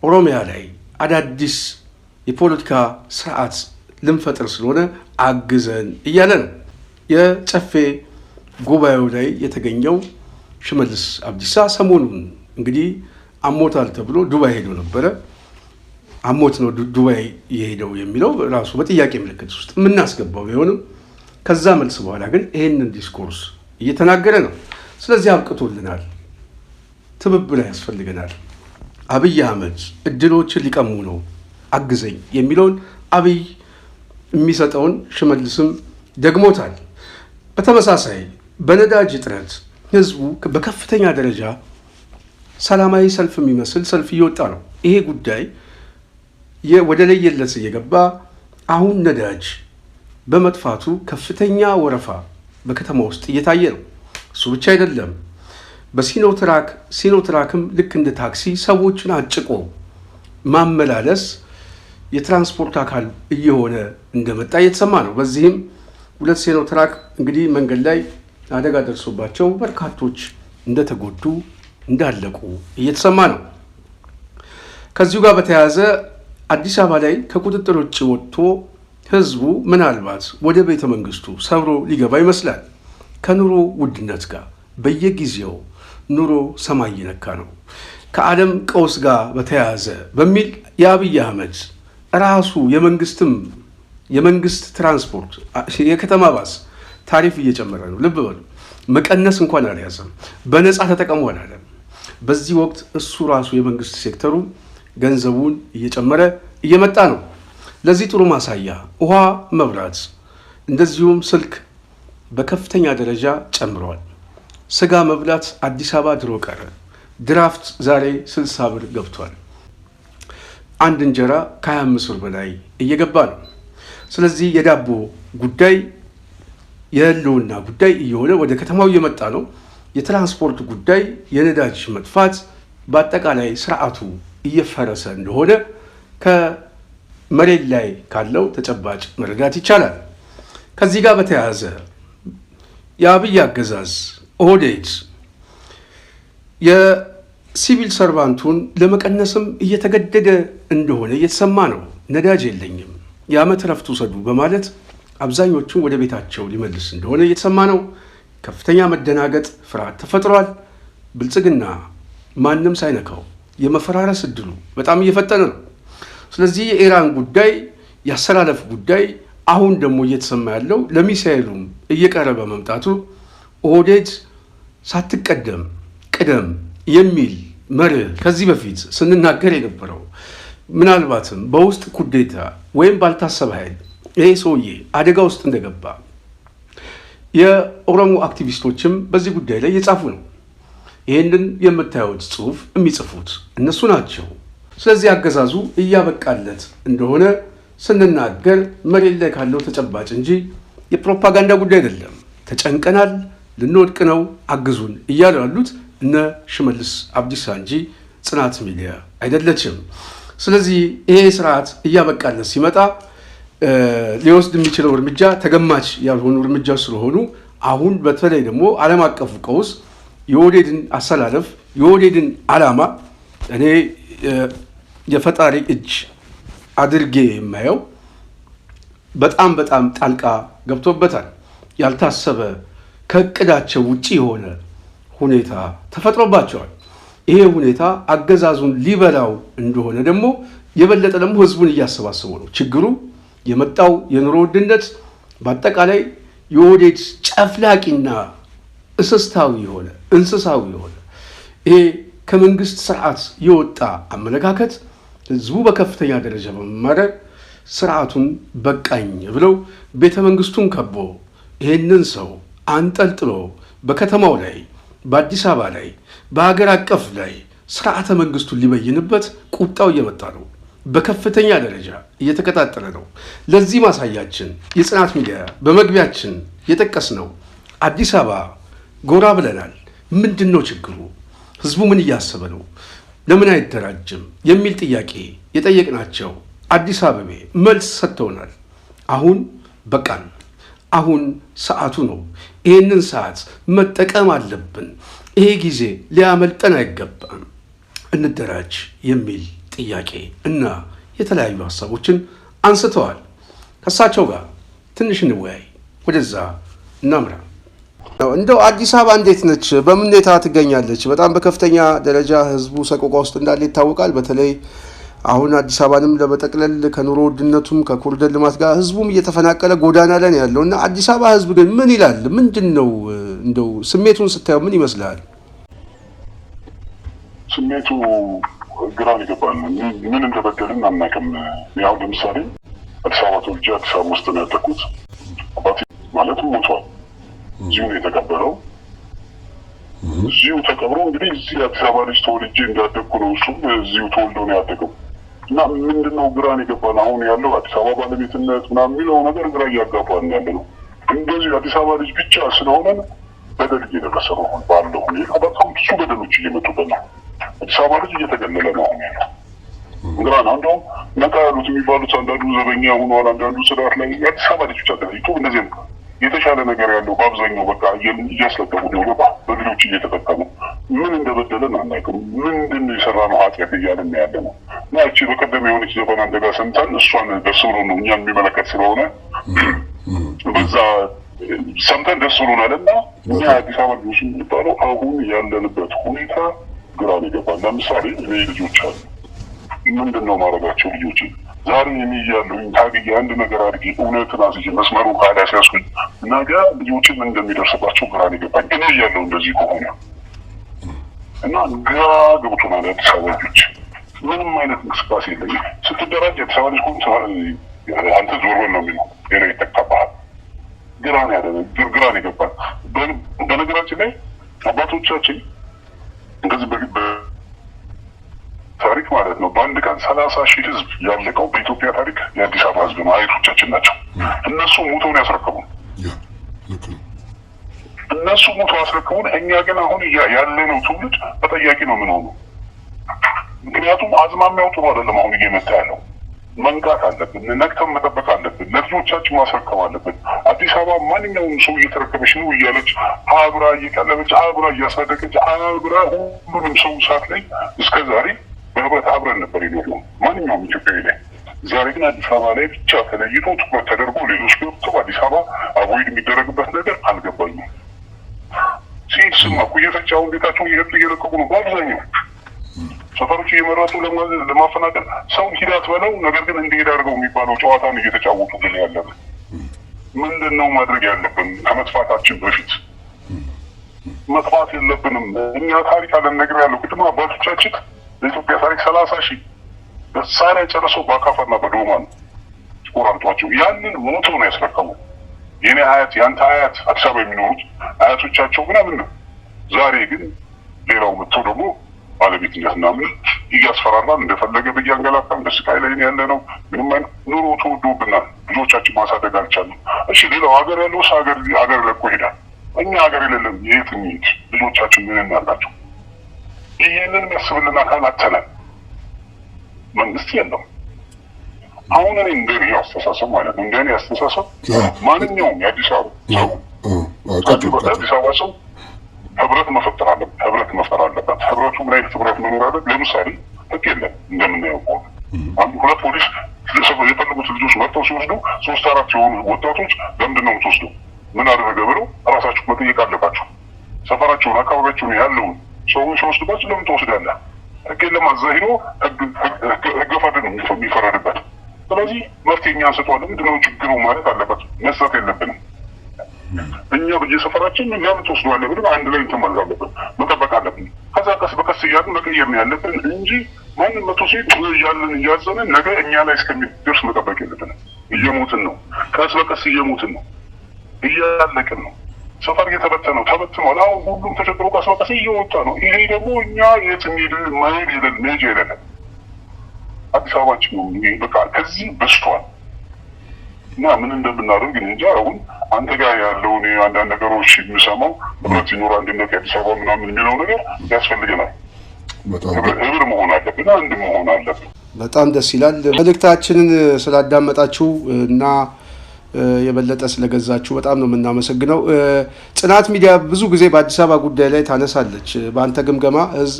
ኦሮሚያ ላይ አዳዲስ የፖለቲካ ስርዓት ልንፈጥር ስለሆነ አግዘን እያለ ነው። የጨፌ ጉባኤው ላይ የተገኘው ሽመልስ አብዲሳ ሰሞኑን እንግዲህ አሞታል ተብሎ ዱባይ ሄዶ ነበረ። አሞት ነው ዱባይ የሄደው የሚለው ራሱ በጥያቄ ምልክት ውስጥ የምናስገባው ቢሆንም ከዛ መልስ በኋላ ግን ይህንን ዲስኮርስ እየተናገረ ነው። ስለዚህ አብቅቶልናል፣ ትብብር ያስፈልገናል፣ አብይ አህመድ እድሎችን ሊቀሙ ነው፣ አግዘኝ የሚለውን አብይ የሚሰጠውን ሽመልስም ደግሞታል። በተመሳሳይ በነዳጅ እጥረት ህዝቡ በከፍተኛ ደረጃ ሰላማዊ ሰልፍ የሚመስል ሰልፍ እየወጣ ነው። ይሄ ጉዳይ ወደ ለየለት እየገባ አሁን ነዳጅ በመጥፋቱ ከፍተኛ ወረፋ በከተማ ውስጥ እየታየ ነው። እሱ ብቻ አይደለም። በሲኖትራክም ልክ እንደ ታክሲ ሰዎችን አጭቆ ማመላለስ የትራንስፖርት አካል እየሆነ እንደመጣ እየተሰማ ነው። በዚህም 2 ሲኖትራክ እንግዲህ መንገድ ላይ አደጋ ደርሶባቸው በርካቶች እንደተጎዱ እንዳለቁ እየተሰማ ነው። ከዚሁ ጋር በተያያዘ አዲስ አበባ ላይ ከቁጥጥር ውጭ ወጥቶ ህዝቡ ምናልባት ወደ ቤተ መንግስቱ ሰብሮ ሊገባ ይመስላል። ከኑሮ ውድነት ጋር በየጊዜው ኑሮ ሰማይ እየነካ ነው። ከዓለም ቀውስ ጋር በተያያዘ በሚል የአብይ አህመድ ራሱ የመንግስት ትራንስፖርት የከተማ ባስ ታሪፍ እየጨመረ ነው። ልብ በሉ፣ መቀነስ እንኳን አልያዘም። በነፃ ተጠቀሙ አላለም። በዚህ ወቅት እሱ ራሱ የመንግስት ሴክተሩ ገንዘቡን እየጨመረ እየመጣ ነው። ለዚህ ጥሩ ማሳያ ውሃ፣ መብራት እንደዚሁም ስልክ በከፍተኛ ደረጃ ጨምረዋል። ስጋ መብላት አዲስ አበባ ድሮ ቀረ። ድራፍት ዛሬ 60 ብር ገብቷል። አንድ እንጀራ ከ25 ብር በላይ እየገባ ነው። ስለዚህ የዳቦ ጉዳይ የህልውና ጉዳይ እየሆነ ወደ ከተማው እየመጣ ነው። የትራንስፖርት ጉዳይ፣ የነዳጅ መጥፋት፣ በአጠቃላይ ስርዓቱ እየፈረሰ እንደሆነ ከመሬት ላይ ካለው ተጨባጭ መረዳት ይቻላል። ከዚህ ጋር በተያያዘ የአብይ አገዛዝ ኦህዴድ የሲቪል ሰርቫንቱን ለመቀነስም እየተገደደ እንደሆነ እየተሰማ ነው። ነዳጅ የለኝም የዓመት ረፍት ውሰዱ በማለት አብዛኞቹን ወደ ቤታቸው ሊመልስ እንደሆነ እየተሰማ ነው። ከፍተኛ መደናገጥ፣ ፍርሃት ተፈጥሯል። ብልጽግና ማንም ሳይነካው የመፈራረስ እድሉ በጣም እየፈጠነ ነው። ስለዚህ የኢራን ጉዳይ፣ ያሰላለፍ ጉዳይ አሁን ደግሞ እየተሰማ ያለው ለሚሳኤሉም እየቀረበ መምጣቱ ኦህዴድ ሳትቀደም ቅደም የሚል መርህ ከዚህ በፊት ስንናገር የነበረው ምናልባትም በውስጥ ኩዴታ ወይም ባልታሰበ ኃይል ይሄ ሰውዬ አደጋ ውስጥ እንደገባ የኦሮሞ አክቲቪስቶችም በዚህ ጉዳይ ላይ እየጻፉ ነው። ይህንን የምታዩት ጽሁፍ የሚጽፉት እነሱ ናቸው። ስለዚህ አገዛዙ እያበቃለት እንደሆነ ስንናገር መሬት ላይ ካለው ተጨባጭ እንጂ የፕሮፓጋንዳ ጉዳይ አይደለም። ተጨንቀናል፣ ልንወድቅ ነው፣ አግዙን እያሉ ያሉት እነ ሽመልስ አብዲሳ እንጂ ጽናት ሚዲያ አይደለችም። ስለዚህ ይሄ ስርዓት እያበቃለት ሲመጣ ሊወስድ የሚችለው እርምጃ ተገማች ያልሆኑ እርምጃ ስለሆኑ አሁን በተለይ ደግሞ ዓለም አቀፉ ቀውስ የኦህዴድን አሰላለፍ የኦህዴድን ዓላማ እኔ የፈጣሪ እጅ አድርጌ የማየው በጣም ጣልቃ ገብቶበታል። ያልታሰበ ከእቅዳቸው ውጪ የሆነ ሁኔታ ተፈጥሮባቸዋል። ይሄ ሁኔታ አገዛዙን ሊበላው እንደሆነ ደግሞ የበለጠ ደግሞ ህዝቡን እያሰባሰቡ ነው። ችግሩ የመጣው የኑሮ ውድነት በአጠቃላይ የኦህዴድ ጨፍላቂና እንስሳዊ የሆነ ይሄ ከመንግስት ስርዓት የወጣ አመለካከት ህዝቡ በከፍተኛ ደረጃ በመማረር ስርዓቱን በቃኝ ብለው ቤተ መንግስቱን ከቦ ይህንን ሰው አንጠልጥሎ በከተማው ላይ በአዲስ አበባ ላይ በሀገር አቀፍ ላይ ስርዓተ መንግስቱን ሊበይንበት ቁጣው እየመጣ ነው። በከፍተኛ ደረጃ እየተቀጣጠለ ነው። ለዚህ ማሳያችን የጽናት ሚዲያ በመግቢያችን የጠቀስነው አዲስ አበባ ጎራ ብለናል። ምንድን ነው ችግሩ? ህዝቡ ምን እያሰበ ነው? ለምን አይደራጅም? የሚል ጥያቄ የጠየቅናቸው አዲስ አበቤ መልስ ሰጥተውናል። አሁን በቃን፣ አሁን ሰዓቱ ነው። ይህንን ሰዓት መጠቀም አለብን። ይሄ ጊዜ ሊያመልጠን አይገባም። እንደራጅ የሚል ጥያቄ እና የተለያዩ ሀሳቦችን አንስተዋል። ከእሳቸው ጋር ትንሽ እንወያይ። ወደዛ እናምራ። እንደው አዲስ አበባ እንዴት ነች? በምን ሁኔታ ትገኛለች? በጣም በከፍተኛ ደረጃ ህዝቡ ሰቆቃ ውስጥ እንዳለ ይታወቃል። በተለይ አሁን አዲስ አበባንም ለመጠቅለል ከኑሮ ውድነቱም ከኮሪደር ልማት ጋር ህዝቡም እየተፈናቀለ ጎዳና ላይ ነው ያለው እና አዲስ አበባ ህዝብ ግን ምን ይላል? ምንድን ነው እንደው ስሜቱን ስታየው ምን ይመስላል? ስሜቱ ግራን ይገባል። ምን እንደበደልን አናውቅም። ያው ለምሳሌ አዲስ አበባ ተወልጄ አዲስ አበባ ውስጥ ነው ያደግኩት። አባቴ ማለትም ሞቷል። እዚሁ ነው የተቀበለው። እዚሁ ተቀብሮ እንግዲህ እዚህ አዲስ አበባ ልጅ ተወልጄ እንዳደግኩ ነው። እሱም እዚሁ ተወልዶ ነው ያደገው እና ምንድነው ግራን የገባን አሁን ያለው አዲስ አበባ ባለቤትነት ምናምን የሚለው ነገር ግራ እያጋባን ያለ ነው። እንደዚህ አዲስ አበባ ልጅ ብቻ ስለሆነ በደል እየደረሰ ነው ባለው ሁኔታ በጣም ብዙ በደሎች እየመጡበት ነው። አዲስ አበባ ልጅ እየተገለለ ነው አሁን ያለው ግራን። እንደውም ነቃ ያሉት የሚባሉት አንዳንዱ ዘበኛ ሆኗል፣ አንዳንዱ ስርዓት ላይ የአዲስ አበባ ልጅ ብቻ ተለይቶ እንደዚህ ነው የተሻለ ነገር ያለው በአብዛኛው በቃ እያስለቀሙ ነው። በሌሎች እየተጠቀሙ ምን እንደበደለን አናውቅም። ምንድነው የሰራነው ኃጢአት እያልን ያለ ነው። እና እቺ በቀደም የሆነች ዘፈን አንተ ጋር ሰምተን እሷን ደስ ብሎ ነው እኛን የሚመለከት ስለሆነ በዛ ሰምተን ደስ ብሎናል። እና እኛ አዲስ አበባ ልጆች የሚባለው አሁን ያለንበት ሁኔታ ግራ ነው የገባን። ለምሳሌ እኔ ልጆች አሉ። ምንድነው ማድረጋቸው ልጆች ዛሬ የሚያለው ታግዬ አንድ ነገር አድርጌ እውነትን አስይዤ መስመሩን ካላስያዝኩኝ ነገ ልጆችን እንደሚደርስባቸው ግራ ነው የገባኝ። እኔ ያለው እንደዚህ ከሆነ እና ግራ ገብቶናል። አዲስ አበባ ልጆች ምንም አይነት እንቅስቃሴ የለኝም። ስትደራጅ አዲስ አበባ ልጅ ሆን አንተ ዞር በል ነው የሚለው ሌላ ይተካባሃል። ግራ ነው የገባን። በነገራችን ላይ አባቶቻችን እንደዚህ ታሪክ ማለት ነው በአንድ ቀን 30,000 ህዝብ ያለቀው በኢትዮጵያ ታሪክ የአዲስ አበባ ህዝብ ነው። አያቶቻችን ናቸው። እነሱ ሙተውን ያስረከቡን እነሱ ሙተው ያስረከቡን። እኛ ግን አሁን ያለነው ትውልድ ተጠያቂ ነው የምንሆነው። ምክንያቱም አዝማሚያው ጥሩ አይደለም። አሁን እየመጣ ያለው መንቃት አለብን፣ ነቅተን መጠበቅ አለብን፣ ለልጆቻችን ማስረከብ አለብን። አዲስ አበባ ማንኛውም ሰው እየተረከበች ነው እያለች አብራ እየቀለበች አብራ እያሳደገች አብራ ሁሉንም ሰው ሰዓት ላይ እስከዛሬ በህብረት አብረን ነበር የኖርነው ማንኛውም ኢትዮጵያዊ ላይ። ዛሬ ግን አዲስ አበባ ላይ ብቻ ተለይቶ ትኩረት ተደርጎ ሌሎች ገብተው አዲስ አበባ አቮይድ የሚደረግበት ነገር አልገባኝም። ሲል ስማ ኩየፈቻውን ቤታቸውን እየሄዱ እየለቀቁ ነው። በአብዛኛው ሰፈሮች እየመረጡ ለማፈናቀል ሰው ሂዳት በለው ነገር ግን እንዲሄድ አድርገው የሚባለው ጨዋታን እየተጫወቱ ግን ያለን ምንድን ነው ማድረግ ያለብን? ከመጥፋታችን በፊት መጥፋት የለብንም። እኛ ታሪክ አለን ነገር ያለው ቅድማ አባቶቻችን በኢትዮጵያ ታሪክ 30,000 በሳሪያ ጨርሰው በአካፋና በዶማ ነው ቆራርጧቸው ያንን ሞቶ ነው ያስረከሙ። የኔ አያት ያንተ አያት አዲስ አበባ የሚኖሩት አያቶቻቸው ምናምን ነው። ዛሬ ግን ሌላው መጥቶ ደግሞ ባለቤትነት ምናምን እያስፈራራን እንደፈለገ በያንገላታን በስቃይ ላይ ያለ ነው። ምንም አይነት ኑሮ ተወዶብናል። ልጆቻችን ማሳደግ አልቻልንም። እሺ ሌላው ሀገር ያለው ሀገር ለቆ ይሄዳል። እኛ ሀገር የሌለም የት እንሂድ? ልጆቻችን ምን እናላቸው? ይሄንን የሚያስብልን አካል አጥተናል። መንግስት የለም። አሁን እኔ እንደኔ አስተሳሰብ ማለት ነው እንደኔ አስተሳሰብ ማንኛውም የአዲስ አበባ ሰው ህብረት መፍጠር አለበት። ህብረቱ ምን አይነት ህብረት መኖር አለበት? ለምሳሌ ህግ የለም እንደምናየው ከሆነ አንዱ ሁለት ፖሊስ የፈለጉት ልጆች መጥተው ሲወስዱ 3-4 የሆኑ ወጣቶች ለምንድን ነው የምትወስዱ? ምን አደረገ ብለው እራሳችሁ መጠየቅ አለባቸው። ሰፈራቸውን አካባቢያቸውን ያለውን ሰውን ሲወስዱባቸው ለምን ትወስዳለህ? ህግ የለም። እዛ ሄዶ ህገ ፈርድ ነው የሚፈረድበት። ስለዚህ መፍትሄ እኛ እንሰጠዋለን። ምንድነው ችግሩ ማለት አለበት። መስጠት የለብንም እኛ በየሰፈራችን ለምን ትወስደዋለህ ብለን አንድ ላይ እንትን ማለት አለብን፣ መጠበቅ አለብን። ከዛ ቀስ በቀስ እያልን መቀየር ነው ያለብን እንጂ ማንም መቶ ሴት እያልን እያዘንን ነገ እኛ ላይ እስከሚደርስ መጠበቅ የለብንም። እየሞትን ነው፣ ቀስ በቀስ እየሞትን ነው፣ እያለቅን ነው። ሰፈር እየተበተነው ተበትኗል። አሁን ሁሉም ተቸግሮ ቀስ በቀስ እየወጣ ነው። ይሄ ደግሞ እኛ የት መሄድ የሌለን አዲስ አበባችን ነው። በቃ ከዚህ በስቷል እና ምን እንደምናደርግ እንጃ። አሁን አንተ ጋር ያለውን አንዳንድ ነገሮች የሚሰማው ህብረት ሲኖር አንድነት የአዲስ አበባ ምናምን የሚለው ነገር ያስፈልገናል። ህብር መሆን አለብን፣ አንድ መሆን አለብን። በጣም ደስ ይላል። መልእክታችንን ስላዳመጣችሁ እና የበለጠ ስለገዛችሁ በጣም ነው የምናመሰግነው። ጽናት ሚዲያ ብዙ ጊዜ በአዲስ አበባ ጉዳይ ላይ ታነሳለች። በአንተ ግምገማ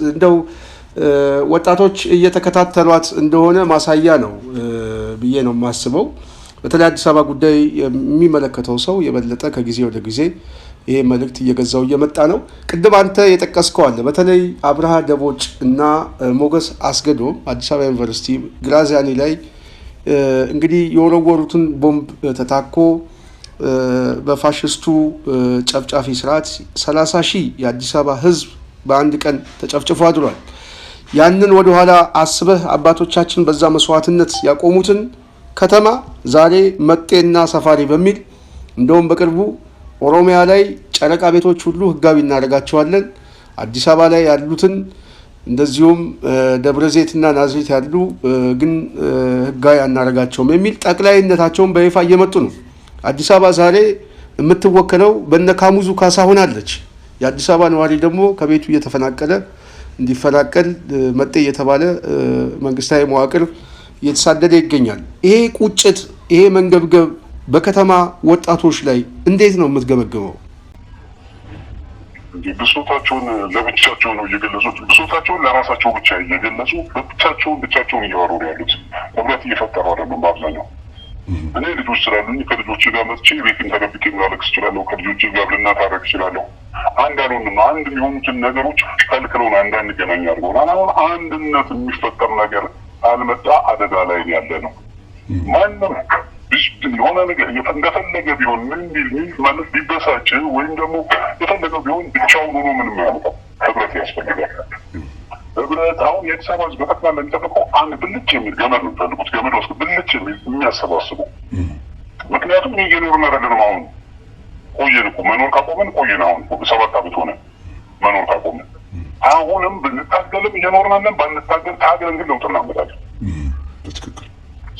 እንደው ወጣቶች እየተከታተሏት እንደሆነ ማሳያ ነው ብዬ ነው የማስበው። በተለይ አዲስ አበባ ጉዳይ የሚመለከተው ሰው የበለጠ ከጊዜ ወደ ጊዜ ይሄ መልእክት እየገዛው እየመጣ ነው። ቅድም አንተ የጠቀስከው አለ። በተለይ አብርሃ ደቦጭ እና ሞገስ አስገዶም አዲስ አበባ ዩኒቨርሲቲ ግራዚያኒ ላይ እንግዲህ የወረወሩትን ቦምብ ተታኮ በፋሽስቱ ጨፍጫፊ ስርዓት 30,000 የአዲስ አበባ ህዝብ በአንድ ቀን ተጨፍጭፎ አድሯል። ያንን ወደኋላ አስበህ አባቶቻችን በዛ መስዋዕትነት ያቆሙትን ከተማ ዛሬ መጤና ሰፋሪ በሚል እንደውም በቅርቡ ኦሮሚያ ላይ ጨረቃ ቤቶች ሁሉ ህጋዊ እናደርጋቸዋለን፣ አዲስ አበባ ላይ ያሉትን እንደዚሁም ደብረ ዘይትና ናዝሬት ያሉ ግን ህጋዊ አናረጋቸውም የሚል ጠቅላይነታቸውን በይፋ እየመጡ ነው። አዲስ አበባ ዛሬ የምትወከለው በነካሙዙ ካሳ ሆናለች። የአዲስ አበባ ነዋሪ ደግሞ ከቤቱ እየተፈናቀለ እንዲፈናቀል መጤ እየተባለ መንግስታዊ መዋቅር እየተሳደደ ይገኛል። ይሄ ቁጭት፣ ይሄ መንገብገብ በከተማ ወጣቶች ላይ እንዴት ነው የምትገመግመው? ብሶታቸውን ለብቻቸው ነው እየገለጹት። ብሶታቸውን ለራሳቸው ብቻ እየገለጹ ብቻቸውን እያወሩ ነው ያሉት። ህብረት እየፈጠሩ አይደሉም። በአብዛኛው እኔ ልጆች ስላሉኝ ከልጆች ጋር መጥቼ ቤትን ተደብቄ ላለቅስ እችላለሁ። ከልጆች ጋር ልናታረቅ እችላለሁ። አንድ አልሆንም። አንድ የሚሆኑትን ነገሮች ከልክለውን አንዳንገናኝ አድርገውናል። አሁን አንድነት የሚፈጠር ነገር አልመጣ አደጋ ላይ ያለ ነው። ማንም የሆነ ነገር እንደፈለገ ቢሆን ምን ቢል ማለት ቢበሳጭ ወይም ደግሞ የፈለገው ቢሆን ብቻውን ሆኖ ምንም ያመጣው ህብረት ያስፈልጋል። ህብረት አሁን የአዲስ አበባ ህዝብ በጠቅላላ የሚጠብቀው አንድ ብልጭ የሚል ገመድ ነው የሚፈልጉት። ገመድ ውስጥ ብልጭ የሚል የሚያሰባስቡ። ምክንያቱም እየኖርን አይደለንም። አሁን ቆየን እኮ መኖር ካቆመን ቆየን። አሁን 7 ዓመት ሆነ መኖር ካቆመን። አሁንም ብንታገልም እየኖርን አለን። ባንታገል ታገለን ግን ለውጥ እናመጣለን።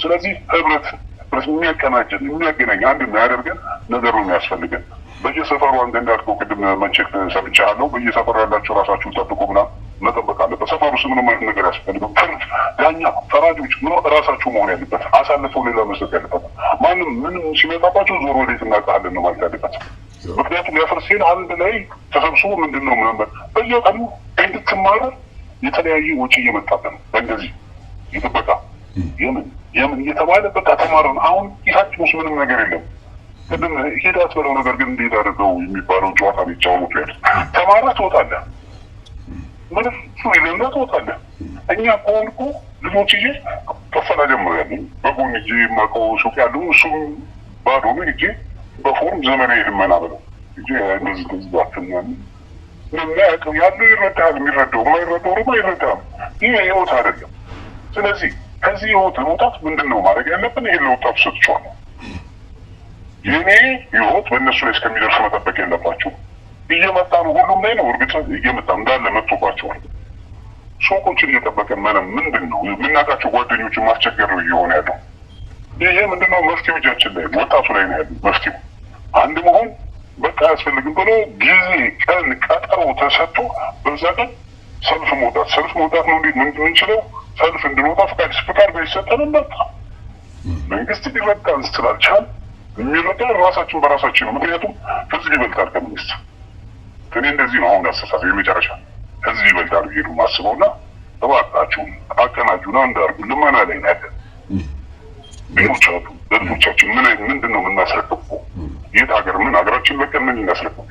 ስለዚህ ህብረት የሚያቀናጀን የሚያገናኝ አንድ የሚያደርገን ነገር ነው የሚያስፈልገን። በየሰፈሩ አንተ እንዳልከው ቅድም መንቸክ ሰምቻለሁ። በየሰፈሩ ያላቸው ራሳችሁን ጠብቁ ምናምን መጠበቅ አለበት። ሰፈሩ ውስጥ ምንም አይነት ነገር ያስፈልገው ፍርድ፣ ዳኛ፣ ፈራጆች ምን ራሳችሁ መሆን ያለበት፣ አሳልፈው ሌላ መስጠት ያለበት። ማንም ምንም ሲመጣባቸው ዞር ወዴት እናውቃለን ነው ማለት ያለበት። ምክንያቱም ያፈርሴን አንድ ላይ ተሰብስቦ ምንድን ነው ምናምን በየቀኑ እንድትማረር የተለያየ ወጪ እየመጣብን ነው። በእንደዚህ የጥበቃ የምን እየተባለ በቃ ተማረን። አሁን ኪሳችን ውስጥ ምንም ነገር የለም። ቅድም ሄዳ አትበለው ነገር ግን እንዴት አድርገው የሚባለው ጨዋታ ሊጫወቱ ያለ ተማራ ትወጣለህ፣ ምንም ይለና ትወጣለህ። እኛ ከሆን እኮ ልጆች ይዤ ከፈላ ጀምሬያለሁ። በጎን እጄ የማውቀው ሱቅ ያለው እሱም ባዶ ነው። እጄ በፎርም ዘመናዊ ልመና ብለው እጄ እንደዚህ ባትናል ያለው ይረዳል። የሚረዳው የማይረዳው ደግሞ አይረዳም። ይህ ህይወት አይደለም። ስለዚህ ከዚህ ህይወት ለመውጣት ምንድን ነው ማድረግ ያለብን? ይሄን ለወጣቱ ሰጥቼዋለሁ። የኔ ህይወት በእነሱ ላይ እስከሚደርስ መጠበቅ የለባቸው። እየመጣ ነው፣ ሁሉም ላይ ነው። እርግጥ እየመጣ እንዳለ መጥቶባቸዋል። ሱቆችን እየጠበቀን ምንድን ነው የምናውቃቸው ጓደኞችን ማስቸገር ነው እየሆነ ያለው። ይሄ ምንድነው መፍትሄው? እጃችን ላይ ወጣቱ ላይ ነው ያለው መፍትሄው። አንድ መሆን በቃ አያስፈልግም ብሎ ጊዜ ቀን ቀጠሮ ተሰጥቶ በዛ ቀን ሰልፍ መውጣት ነው። እንዴት ምንድን እንችለው ሰልፍ እንድንወጣ ፍቃድ ባይሰጠንም በቃ መንግስት ሊረዳን ስላልቻል የሚረዳ ራሳችን በራሳችን ነው። ምክንያቱም ህዝብ ይበልጣል ከመንግስት። እኔ እንደዚህ ነው አሁን አስተሳሰብ የመጨረሻ ህዝብ ይበልጣል ብዬ ነው የማስበውና እባካችሁን አቀናጁን አንድ አድርጉ። ልመና ላይ ነው ያለን። ሌሎች አሉ ለልጆቻችን ምንድን ነው የምናስረክበው? የት ሀገር ሀገራችን ለቀን ምን እናስረክበው?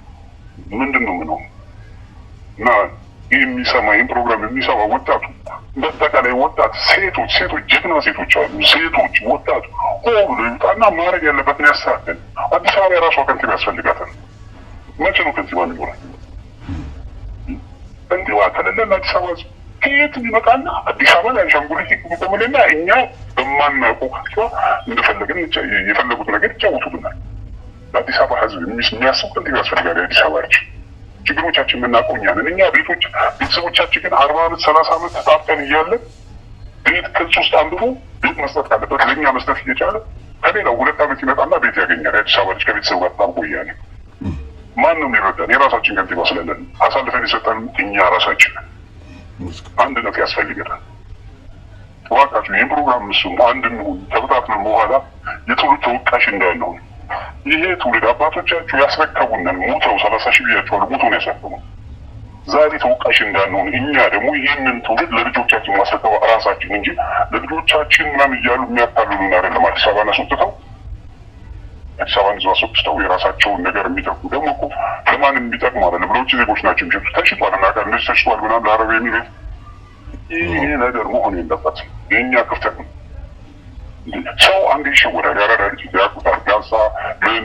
ምንድን ነው ምነው እና ይህ የሚሰማ ይህን ፕሮግራም የሚሰማ ወጣቱ በአጠቃላይ ወጣት ሴቶች ጀግና ሴቶች አሉ። ሴቶች ወጣቱ ብሎ ይውጣና ማድረግ ያለበትን ያስተካክል። አዲስ አበባ የራሷ ከንቲባ ያስፈልጋታል። መቼ ነው ከንቲባ የሚሆነው? ከንቲባ ከሌለን አዲስ አበባ ከየት ይመጣና አዲስ አበባ ላይ አሻንጉሊት ይቆምልና እኛ በማናውቀው ከንቲባ እንደፈለግን የፈለጉት ነገር ይጫወቱብናል። ለአዲስ አበባ ህዝብ የሚያስብ ከንቲባ ያስፈልጋል። የአዲስ አበባ ልጅ ችግሮቻችን የምናውቀው እኛ ነን። እኛ ቤተሰቦቻችን ግን 40 ዓመት 30 ዓመት ተጣብቀን እያለን ቤት ቅጽ ውስጥ አንብቦ ቤት መስጠት ካለበት ለእኛ መስጠት እየቻለ ከሌላው 2 ዓመት ይመጣና ቤት ያገኛል። የአዲስ አበባ ልጅ ከቤተሰቡ ጋር ተጣብቆ እያለ ማንም ይረዳን? የራሳችን ከንቲባ ስለለን አሳልፈን የሰጠን እኛ ራሳችን። አንድነት ያስፈልገናል። እባካችሁ ይህን ፕሮግራም እሱም አንድ እንሁን። ተበታትነን በኋላ የትውልድ ተወቃሽ እንዳይሆን ይሄ ትውልድ አባቶቻችሁ ያስረከቡንን ሞተው 30 ሺህ ብያቸዋለሁ። ሞተውን ያስረከቡ ዛሬ ተወቃሽ እንዳንሆን እኛ ደግሞ ይህንን ትውልድ ለልጆቻችን ማስረከብ ራሳችን እንጂ ለልጆቻችን ምናምን እያሉ የሚያታልሉን አይደለም። አዲስ አበባን አስወጥተው አዲስ አበባን ይዘው አስወጥተው የራሳቸውን ነገር የሚጠቁ ደግሞ እኮ ለማንም የሚጠቅሙ አይደለም። ለውጭ ዜጎች ናቸው የሚሸጡት። ተሽጧል እና እንደዚህ ተሽጧል ምናምን ለአረብ የሚሉት ይሄ ነገር መሆን የለበትም። የእኛ ክፍተት ነው። ሰው አንዴ ይሸወዳል። ያረዳ ልጅ ያቁታል። ቢያንሳ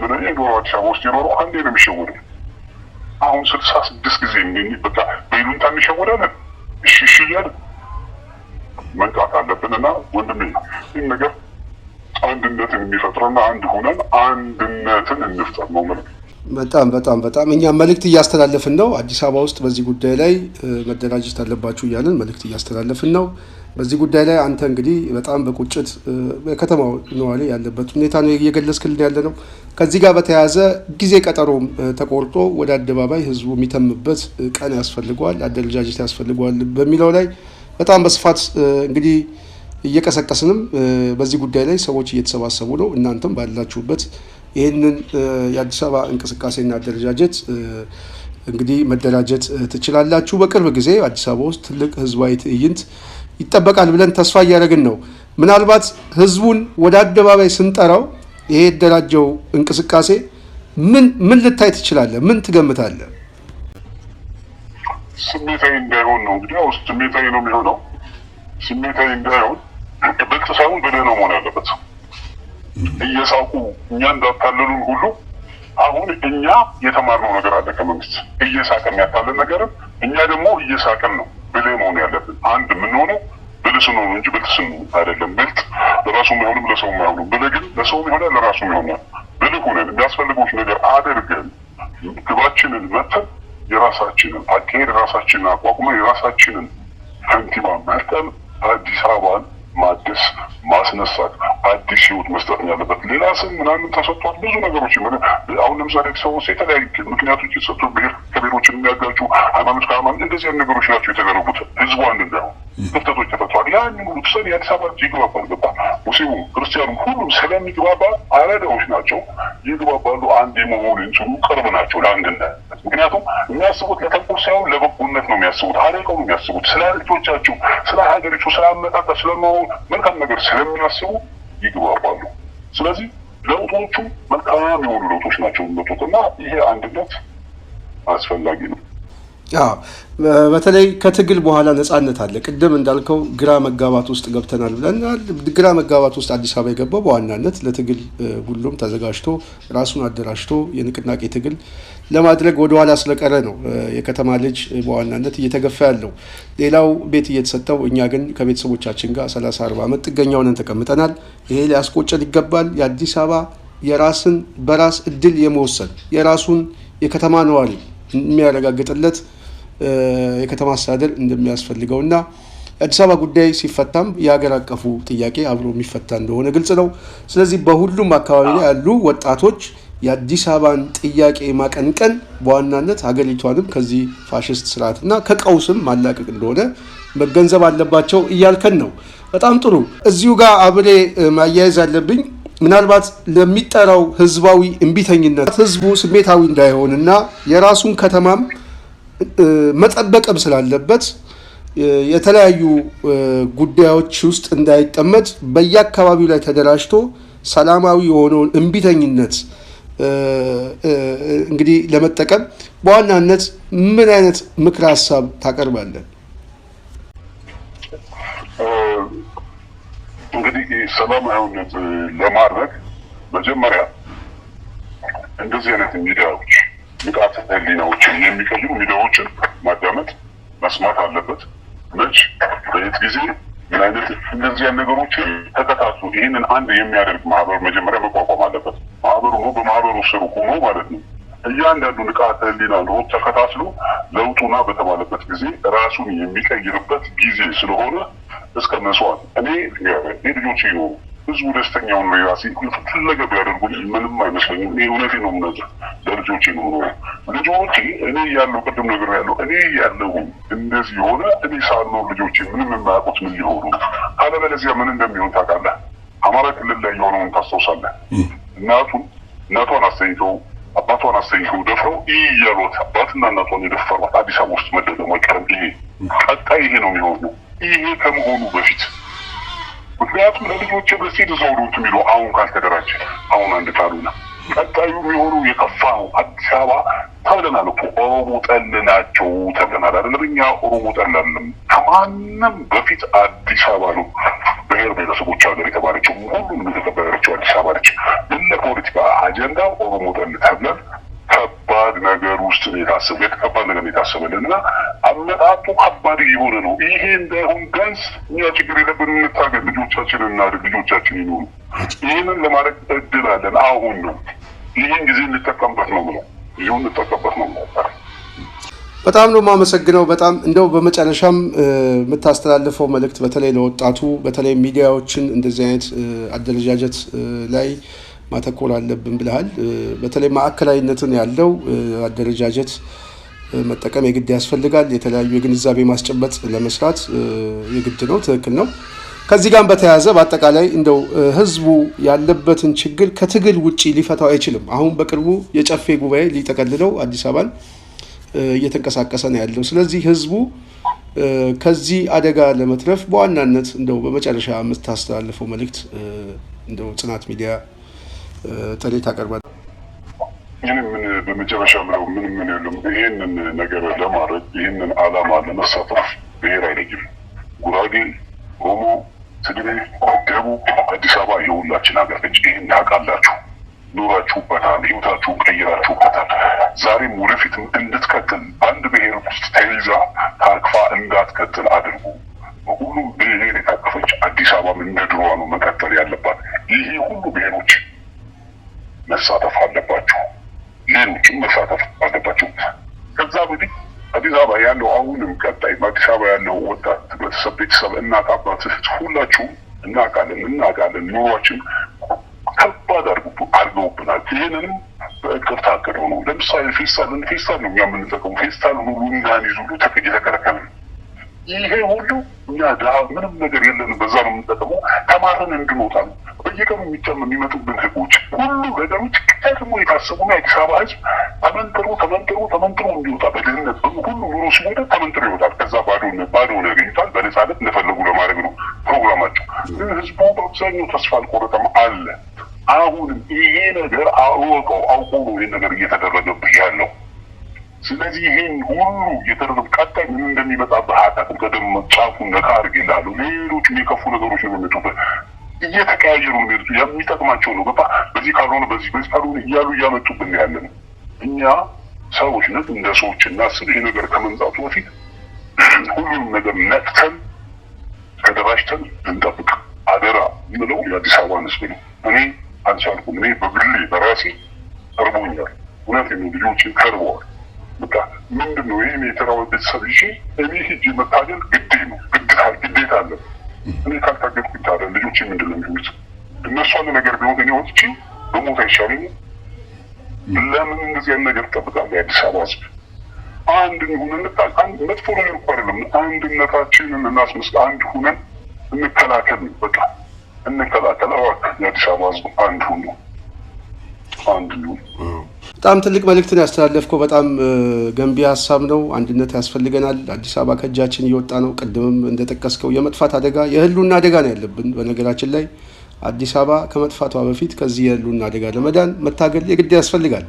ምን የዶሮ አዲስ አበባ ውስጥ የኖረው አንዴ ነው የሚሸወደው። አሁን 66 ጊዜ በቃ በይሉንታ እንሸወዳለን። እሺ እያለን መንቃት አለብንና ወንድሜ ይህን ነገር አንድነትን የሚፈጥረና አንድ ሆነን አንድነትን እንፍጠር ነው ማለት። በጣም እኛ መልእክት እያስተላለፍን ነው። አዲስ አበባ ውስጥ በዚህ ጉዳይ ላይ መደራጀት አለባችሁ እያልን መልእክት እያስተላለፍን ነው። በዚህ ጉዳይ ላይ አንተ እንግዲህ በጣም በቁጭት ከተማው ነዋሪ ያለበት ሁኔታ ነው እየገለጽክልን ያለ ነው። ከዚህ ጋር በተያያዘ ጊዜ ቀጠሮም ተቆርጦ ወደ አደባባይ ህዝቡ የሚተምበት ቀን ያስፈልገዋል፣ አደረጃጀት ያስፈልገዋል በሚለው ላይ በጣም በስፋት እንግዲህ እየቀሰቀስንም በዚህ ጉዳይ ላይ ሰዎች እየተሰባሰቡ ነው። እናንተም ባላችሁበት ይህንን የአዲስ አበባ እንቅስቃሴና አደረጃጀት እንግዲህ መደራጀት ትችላላችሁ። በቅርብ ጊዜ አዲስ አበባ ውስጥ ትልቅ ህዝባዊ ትዕይንት ይጠበቃል ብለን ተስፋ እያደረግን ነው። ምናልባት ህዝቡን ወደ አደባባይ ስንጠራው ይሄ የተደራጀው እንቅስቃሴ ምን ልታይ ትችላለህ? ምን ትገምታለህ? ስሜታዊ እንዳይሆን ነው እንግዲህ ስሜታዊ ነው የሚሆነው። ስሜታዊ እንዳይሆን ብልጥ ሳይሆን ብልህ ነው መሆን ያለበት። እየሳቁ እኛ እንዳታለሉን ሁሉ አሁን እኛ የተማርነው ነገር አለ ከመንግስት እየሳቀን ያታለን ነገርም እኛ ደግሞ እየሳቀን ነው ብልህ መሆን ያለብን። አንድ የምንሆነው ብልህ ስንሆን እንጂ ብልጥ ስንሆን አይደለም። ብልጥ ለራሱ አይሆንም ለሰው አይሆንም። ብልህ ግን ለሰው ይሆናል ለራሱ ይሆናል። ብልህ ሆነን የሚያስፈልገው ነገር አድርገን ግባችንን መተን የራሳችንን አካሄድ ራሳችንን አቋቁመን የራሳችንን ከንቲባ መርጠን አዲስ አበባን ማደስ ማስነሳት አዲስ ህይወት መስጠት ያለበት። ሌላ ስም ምናምን ተሰጥቷል ብዙ ነገሮች አሁን ለምሳሌ ሰው የተለያዩ ምክንያቶች የተሰጡ ብሔር ከብሔሮችን የሚያጋጩ ሃይማኖት ከሃይማኖት እንደዚህ አይነት ነገሮች ናቸው የተደረጉት። ህዝቡ አንድ እንዳይሆን ክፍተቶች ተፈጥሯል። ያንን ሁሉ ትሰን የአዲስ አበባ ይግባባል። ገባ ሙስሊሙም ክርስቲያኑም ሁሉም ስለሚግባባ አረዳዎች ናቸው ይግባባሉ። አንድ የመሆን እንትኑ ቅርብ ናቸው ለአንድነት። ምክንያቱም የሚያስቡት ለተንኮል ሳይሆን ለበጎነት ነው የሚያስቡት። አርቀው ነው የሚያስቡት። ስለ ልጆቻቸው፣ ስለ ሀገሪቱ፣ ስለ አመጣጣ፣ ስለኖሩ መልካም ነገር ስለሚያስቡ ይግባባሉ። ስለዚህ ለውጦቹ መልካም የሆኑ ለውጦች ናቸው የሚመጡት እና ይሄ አንድነት አስፈላጊ ነው። በተለይ ከትግል በኋላ ነጻነት አለ። ቅድም እንዳልከው ግራ መጋባት ውስጥ ገብተናል ብለናል። ግራ መጋባት ውስጥ አዲስ አበባ የገባው በዋናነት ለትግል ሁሉም ተዘጋጅቶ ራሱን አደራጅቶ የንቅናቄ ትግል ለማድረግ ወደኋላ ስለቀረ ነው የከተማ ልጅ በዋናነት እየተገፋ ያለው። ሌላው ቤት እየተሰጠው፣ እኛ ግን ከቤተሰቦቻችን ጋር 30-40 ዓመት ጥገኛ ሆነን ተቀምጠናል። ይሄ ሊያስቆጨን ይገባል። የአዲስ አበባ የራስን በራስ እድል የመወሰን የራሱን የከተማ ነዋሪ የሚያረጋግጥለት የከተማ አስተዳደር እንደሚያስፈልገውና የአዲስ አበባ ጉዳይ ሲፈታም የሀገር አቀፉ ጥያቄ አብሮ የሚፈታ እንደሆነ ግልጽ ነው። ስለዚህ በሁሉም አካባቢ ላይ ያሉ ወጣቶች የአዲስ አበባን ጥያቄ ማቀንቀን በዋናነት ሀገሪቷንም ከዚህ ፋሽስት ስርዓትና ከቀውስም ማላቀቅ እንደሆነ መገንዘብ አለባቸው እያልከን ነው። በጣም ጥሩ። እዚሁ ጋር አብሬ ማያያዝ አለብኝ። ምናልባት ለሚጠራው ህዝባዊ እምቢተኝነት ህዝቡ ስሜታዊ እንዳይሆንና የራሱን ከተማም መጠበቅም ስላለበት የተለያዩ ጉዳዮች ውስጥ እንዳይጠመድ በየአካባቢው ላይ ተደራጅቶ ሰላማዊ የሆነውን እምቢተኝነት እንግዲህ ለመጠቀም በዋናነት ምን አይነት ምክር ሀሳብ ታቀርባለህ? እንግዲህ ሰላማዊነት ለማድረግ መጀመሪያ እንደዚህ አይነት ሚዲያዎች ንቃተ ህሊናዎችን የሚቀይሩ ሚዲያዎችን ማዳመጥ መስማት አለበት። መች በየት ጊዜ ምን አይነት እንደዚህ አይነት ነገሮችን ተከታትሎ ይህንን አንድ የሚያደርግ ማህበር መጀመሪያ መቋቋም አለበት። ማህበሩ ነው በማህበሩ ስር ሆኖ ማለት ነው እያንዳንዱ ንቃተ ህሊና ነው ተከታትሎ ለውጡና በተባለበት ጊዜ ራሱን የሚቀይርበት ጊዜ ስለሆነ እስከ መስዋዕት እኔ ልጆቼ ነው ህዝቡ ደስተኛውን ነው የራሴ ፈለገ ቢያደርጉኝ ምንም አይመስለኝም። እኔ እውነቴን ነው የምነግርህ ለልጆቼ ነው ልጆቼ እኔ ያለው ቅድም ነገር ያለው እኔ ያለው እንደዚህ የሆነ እኔ ሳልኖር ልጆቼ ምንም የማያውቁት ምን ሊሆኑ አለበለዚያ ምን እንደሚሆን ታውቃለህ። አማራ ክልል ላይ የሆነውን ታስታውሳለህ። እናቷን አስተኝተው አባቷን አስተኝተው ደፍረው እያሏት አባትና እናቷን የደፈሯት አዲስ አበባ ውስጥ መደገሙ አይቀርም። ይሄ ቀጣይ ይሄ ነው የሚሆነው። ይሄ ከመሆኑ በፊት ምክንያቱም ለልጆች በፊት ዘውዶት የሚሉ አሁን ካልተደራጀ አሁን አንድ ካሉና ቀጣዩ የሚሆኑ የከፋ ነው። አዲስ አበባ ተብለናል እኮ ኦሮሞ ጠል ናቸው ተብለናል አይደለም። እኛ ኦሮሞ ጠል አይደለም። ከማንም በፊት አዲስ አበባ ነው ብሔር ብሔረሰቦች ሀገር የተባለችው ሁሉም የተከበረችው አዲስ አበባ ነች። ለፖለቲካ አጀንዳ ኦሮሞ ጠል ተብለን ከባድ ነገር ውስጥ የታሰበ ከባድ ነገር የታሰበልን እና አመጣጡ ከባድ የሆነ ነው። ይሄ እንዳይሆን ቢያንስ እኛ ችግር የለብን እንታገል፣ ልጆቻችንን እናድርግ፣ ልጆቻችን ይኖሩ። ይህንን ለማድረግ እድል አለን። አሁን ነው ይህን ጊዜ እንጠቀምበት ነው ብለው ይሁን ተጠቀበት ነው ማለት በጣም ነው የማመሰግነው። በጣም እንደው በመጨረሻም የምታስተላልፈው መልእክት በተለይ ለወጣቱ በተለይ ሚዲያዎችን እንደዚህ አይነት አደረጃጀት ላይ ማተኮር አለብን ብለሃል። በተለይ ማዕከላዊነትን ያለው አደረጃጀት መጠቀም የግድ ያስፈልጋል። የተለያዩ የግንዛቤ ማስጨበጥ ለመስራት የግድ ነው። ትክክል ነው። ከዚህ ጋር በተያያዘ በአጠቃላይ እንደው ህዝቡ ያለበትን ችግር ከትግል ውጪ ሊፈታው አይችልም። አሁን በቅርቡ የጨፌ ጉባኤ ሊጠቀልለው አዲስ አበባን እየተንቀሳቀሰ ነው ያለው። ስለዚህ ህዝቡ ከዚህ አደጋ ለመትረፍ በዋናነት እንደው በመጨረሻ የምታስተላልፈው መልእክት እንደው ጽናት ሚዲያ ጥሪ ታቀርባለህ? ምን በመጨረሻ ምን የለም። ይሄንን ነገር ለማድረግ ይሄንን ዓላማ ለመሳተፍ ብሔር አይለይም። ጉራጌ፣ ኦሮሞ፣ ትግሬ፣ ደቡብ፣ አዲስ አበባ የሁላችን ሀገር ነች። ይሄን ታውቃላችሁ። ኑራችሁበታል፣ ህይወታችሁን ቀይራችሁበታል። ዛሬም ወደፊትም እንድትቀጥል አንድ ብሔር ውስጥ ተይዛ ታቅፋ እንዳትቀጥል አድርጉ። ሁሉም ብሔር የታቀፈች አዲስ አበባ እንደ ድሮዋ ነው መቀጠል ያለባት። ይሄ ሁሉ ብሔሮች መሳተፍ አለባቸው፣ ሌሎችም መሳተፍ አለባቸው። ከዛ ወዲህ አዲስ አበባ ያለው አሁንም ቀጣይ በአዲስ አበባ ያለው ወጣት ቤተሰብ እናት አባት ሁላችሁም እናውቃለን ኑሯችን ከባድ አድርገውብናል። ይህንንም በእቅድ ታቅደው ነው። ለምሳሌ ፌስታል ነው እኛ የምንጠቀሙ። ፌስታል ሁሉ እንዳንይዝ ሁሉ የተከለከለ ነው። ይሄ ሁሉ እኛ ድሀ ምንም ነገር የለንም፣ በዛ ነው የምንጠቀመው። ተማረን እንድንወጣ ነው። በየቀኑ የሚመጡብን ህጎች ሁሉ ነገሮች ቀድሞ የታሰቡና የአዲስ አበባ ህዝብ ተመንጥሮ እንዲወጣ በድህነት ሁሉ ኑሮ ሲወደ ተመንጥሮ ይወጣል። ከዛ ባዶውን ያገኙታል። በነፃነት እንደፈለጉ ለማድረግ ነው ፕሮግራማቸው። ግን ህዝቡ በአብዛኛው ተስፋ አልቆረጠም አለ። አሁንም ይሄ ነገር አውቆ ነው ይሄን ነገር እየተደረገብህ ያለው። ስለዚህ ይሄን ሁሉ የተደረገ ቀጣይ ምን እንደሚመጣብህ አታውቅም። ቀደም ጫፉን ነካ አድርግ ይላሉ። ሌሎች የከፉ ነገሮች ነው የሚመጡበት። እየተቀያየሩ ነው የሚመጡት። የሚጠቅማቸው ነው በቃ በዚህ ካልሆነ በዚህ ካልሆነ እያሉ እያመጡብን ያለ ነው። እኛ ሰዎች ነን፣ እንደ ሰዎች እናስብ። ይሄ ነገር ከመምጣቱ በፊት ሁሉንም ነገር ነቅተን ተደራጅተን እንጠብቅ። አደራ የምለው የአዲስ አበባን ህዝብ ነው። እኔ አልቻልኩም። እኔ በግሌ በራሴ ቀርቦኛል። እውነቴን ነው። ልጆችን ቀርበዋል። በቃ ምንድን ነው ይህን የተራበ ቤተሰብ ይዤ እኔ ሂጅ መታገል ግዴታ አለ። እኔ ካልታገልኩኝ ታዲያ ልጆቼ ምንድን ነው የሚሆኑት? እነሱ አንድ ነገር ቢሆን እኔ ወጥቼ በሞት አይሻለኝም? ለምን እንደዚህ አይነት ነገር ትጠብቃለህ? የአዲስ አበባ ህዝብ አንድ ሁነን መጥፎ ነገር እኮ አይደለም። አንድነታችንን እናስመስል። አንድ ሁነን እንከላከል። በቃ እንከላከል። የአዲስ አበባ ህዝብ አንድ ሁኑ። በጣም ትልቅ መልእክትን ያስተላለፍከው በጣም ገንቢ ሀሳብ ነው። አንድነት ያስፈልገናል። አዲስ አበባ ከእጃችን እየወጣ ነው። ቅድምም እንደጠቀስከው የመጥፋት አደጋ የህልውና አደጋ ነው ያለብን። በነገራችን ላይ አዲስ አበባ ከመጥፋቷ በፊት ከዚህ የህልውና አደጋ ለመዳን መታገል የግድ ያስፈልጋል።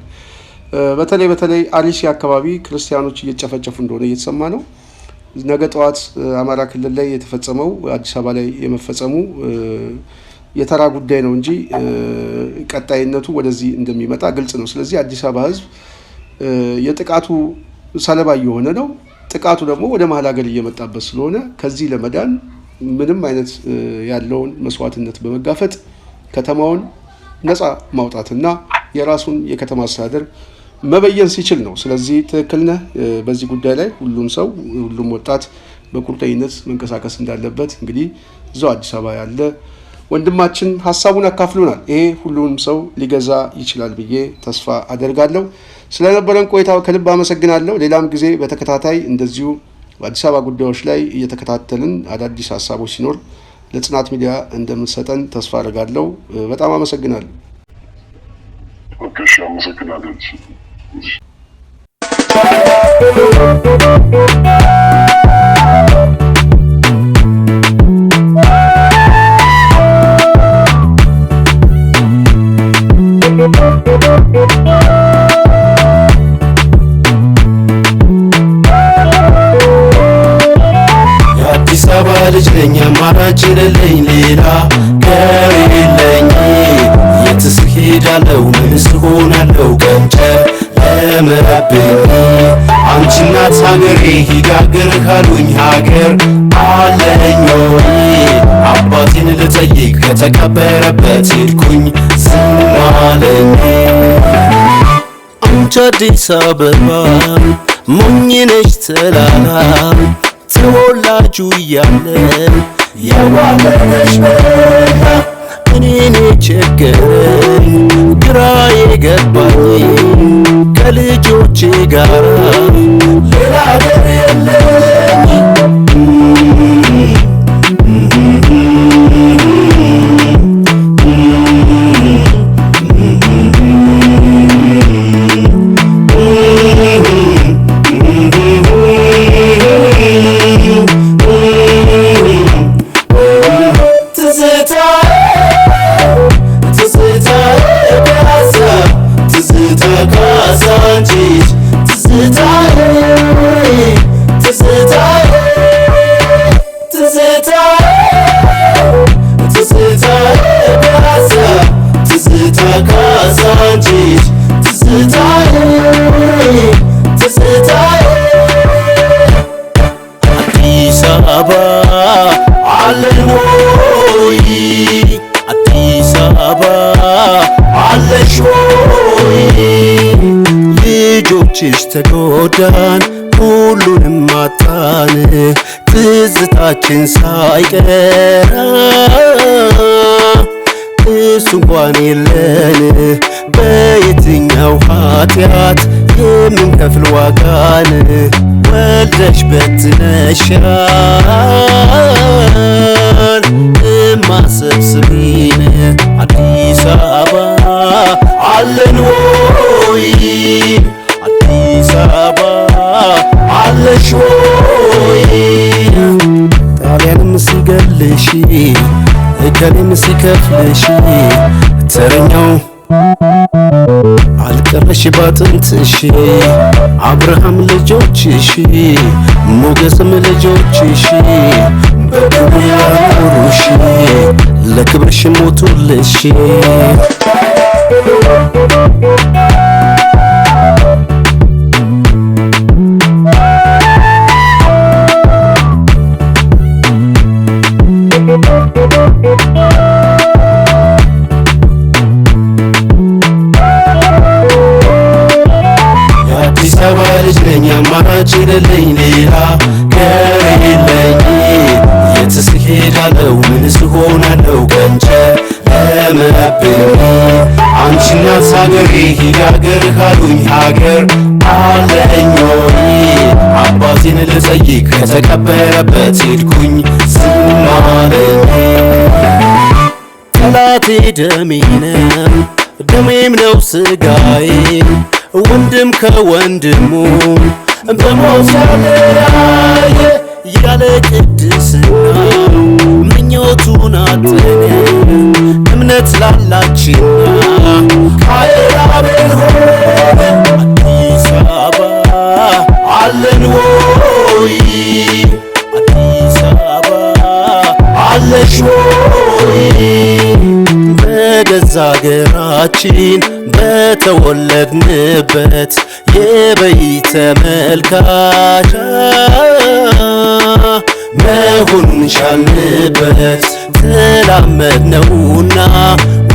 በተለይ አርሲ አካባቢ ክርስቲያኖች እየተጨፈጨፉ እንደሆነ እየተሰማ ነው። ነገ ጠዋት አማራ ክልል ላይ የተፈጸመው አዲስ አበባ ላይ የመፈጸሙ የተራ ጉዳይ ነው እንጂ ቀጣይነቱ ወደዚህ እንደሚመጣ ግልጽ ነው። ስለዚህ አዲስ አበባ ህዝብ የጥቃቱ ሰለባ እየሆነ ነው። ጥቃቱ ደግሞ ወደ መሀል ሀገር እየመጣበት ስለሆነ ከዚህ ለመዳን ምንም አይነት ያለውን መስዋዕትነት በመጋፈጥ ከተማውን ነፃ ማውጣትና የራሱን የከተማ አስተዳደር መበየን ሲችል ነው። ስለዚህ ትክክል ነህ። በዚህ ጉዳይ ላይ ሁሉም ወጣት በቁርጠኝነት መንቀሳቀስ እንዳለበት እንግዲህ እዛው አዲስ አበባ ያለ ወንድማችን ሀሳቡን አካፍሉናል። ይሄ ሁሉም ሰው ሊገዛ ይችላል ብዬ ተስፋ አደርጋለሁ። ስለነበረን ቆይታ ከልብ አመሰግናለሁ። ሌላም ጊዜ በተከታታይ እንደዚሁ በአዲስ አበባ ጉዳዮች ላይ እየተከታተልን አዳዲስ ሀሳቦች ሲኖር ለጽናት ሚዲያ እንደምትሰጠን ተስፋ አደርጋለሁ። በጣም አመሰግናለሁ። ኦኬ፣ አመሰግናለሁ። የአዲስ አበባ ልጅ ነኝ አማራጭ የሌለኝ ሌላ ከሌለኝ የትስ ሄዳለው ምንስ ሆናለው ቀንጨር ለመብኝ አንቺ እናት ሀገሬ ሂጋገር ካሉኝ ሀገር አለኝ አባቴን ልጠይቅ ከተቀበረበት ሄድኩኝ ዝም አለኝ። አንቺ አዲስ አበባ ሞኝነሽ ተላላ ተወላጁ እያለ ያዋለሽ በላ እኔን የቸገረኝ ግራ የገባኝ ከልጆቼ ጋር ሌላ አገር የለኝ አዲስ አበባ አለኖይ አዲስ አበባ አለሽ ሆይ ልጆችሽ ተጎዳን ሁሉንም ማጣን ትዝታችን ሳይቀር እሱ እንኳን የለን በየትኛው ኃጢአት የምንከፍል ዋጋን ወልደሽ በትነሻል እማሰብስቢን አዲስ አበባ አለን ሆይ አዲስ አበባ አለሽ ሆይ ጣሊያንም ሲገልሽ እከሌም ሲከፍልሽ ተረኛው አልቀረሽ ባጥንትሽ አብርሃም ልጆችሽ ሞገስም ልጆችሽ በክብር ያኖሩሽ ለክብርሽ ሞቱልሽ የአዲስ አበባ ልጅ ነኝ አማራጭ የሌለኝ ሌላ ገር የለኝ የትስ ሄዳለው ምንስ ሆናለው ቀንጨ ለመብኝ አንቺ እናት ሀገሬ ሂድ ሀገር ካሉኝ ሀገር አለኞይ አባቴን ልጠይቅ ከተቀበረበት ሄድኩኝ ዝም አለኝ ጠላቴ ደሜ ነው ደሜም ነው ስጋዬ ወንድም ከወንድሙ በሞት ያለያየ ያለ ቅድስና ምኞቱን አጠነ እምነት ላላችና ካየራብን ሆነ አዲስ አበባ አለን ሆይ አዲስ አበባ አለሽ ሆይ በገዛ አገራችን በተወለድንበት የበይ ተመልካች መሆኑን ሻልንበት ተላመድነውና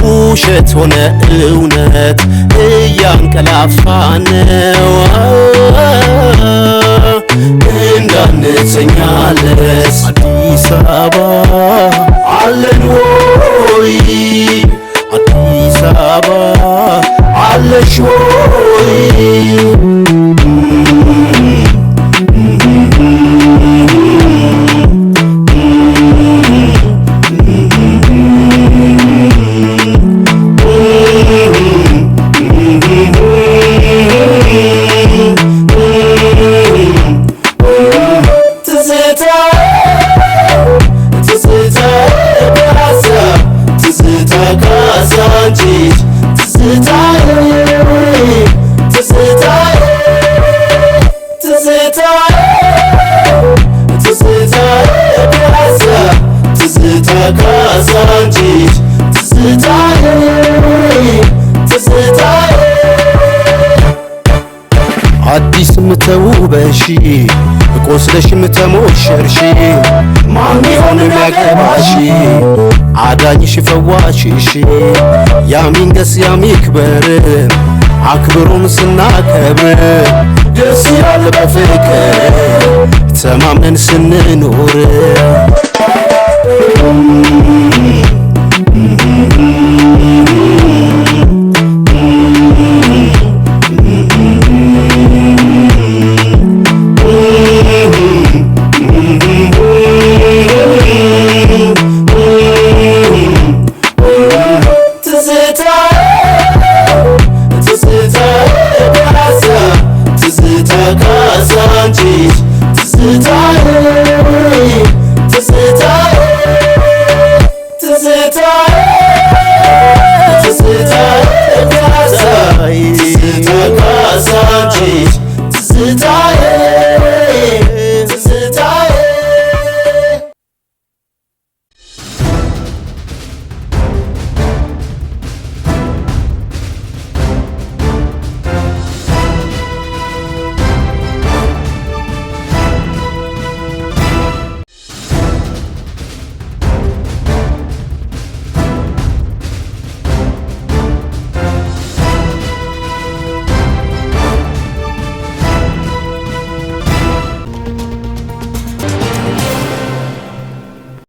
ውሸት ሆነ እውነት እያንቀላፋነው እንዳንተኛለት አዲስ አበባ አለን ሆይ አዲስ አበባ አለሽ ሆይ አዲስም ተውበሽ ቆስለሽም ተሞሸርሽ ማን ይሆን የሚያገባሽ አዳኝሽ ፈዋሽሽ ያሚንገስ ያሚክበር አክብሮን ስናከብር ደስ ይላል በፍቅር ተማምነን ስንኖር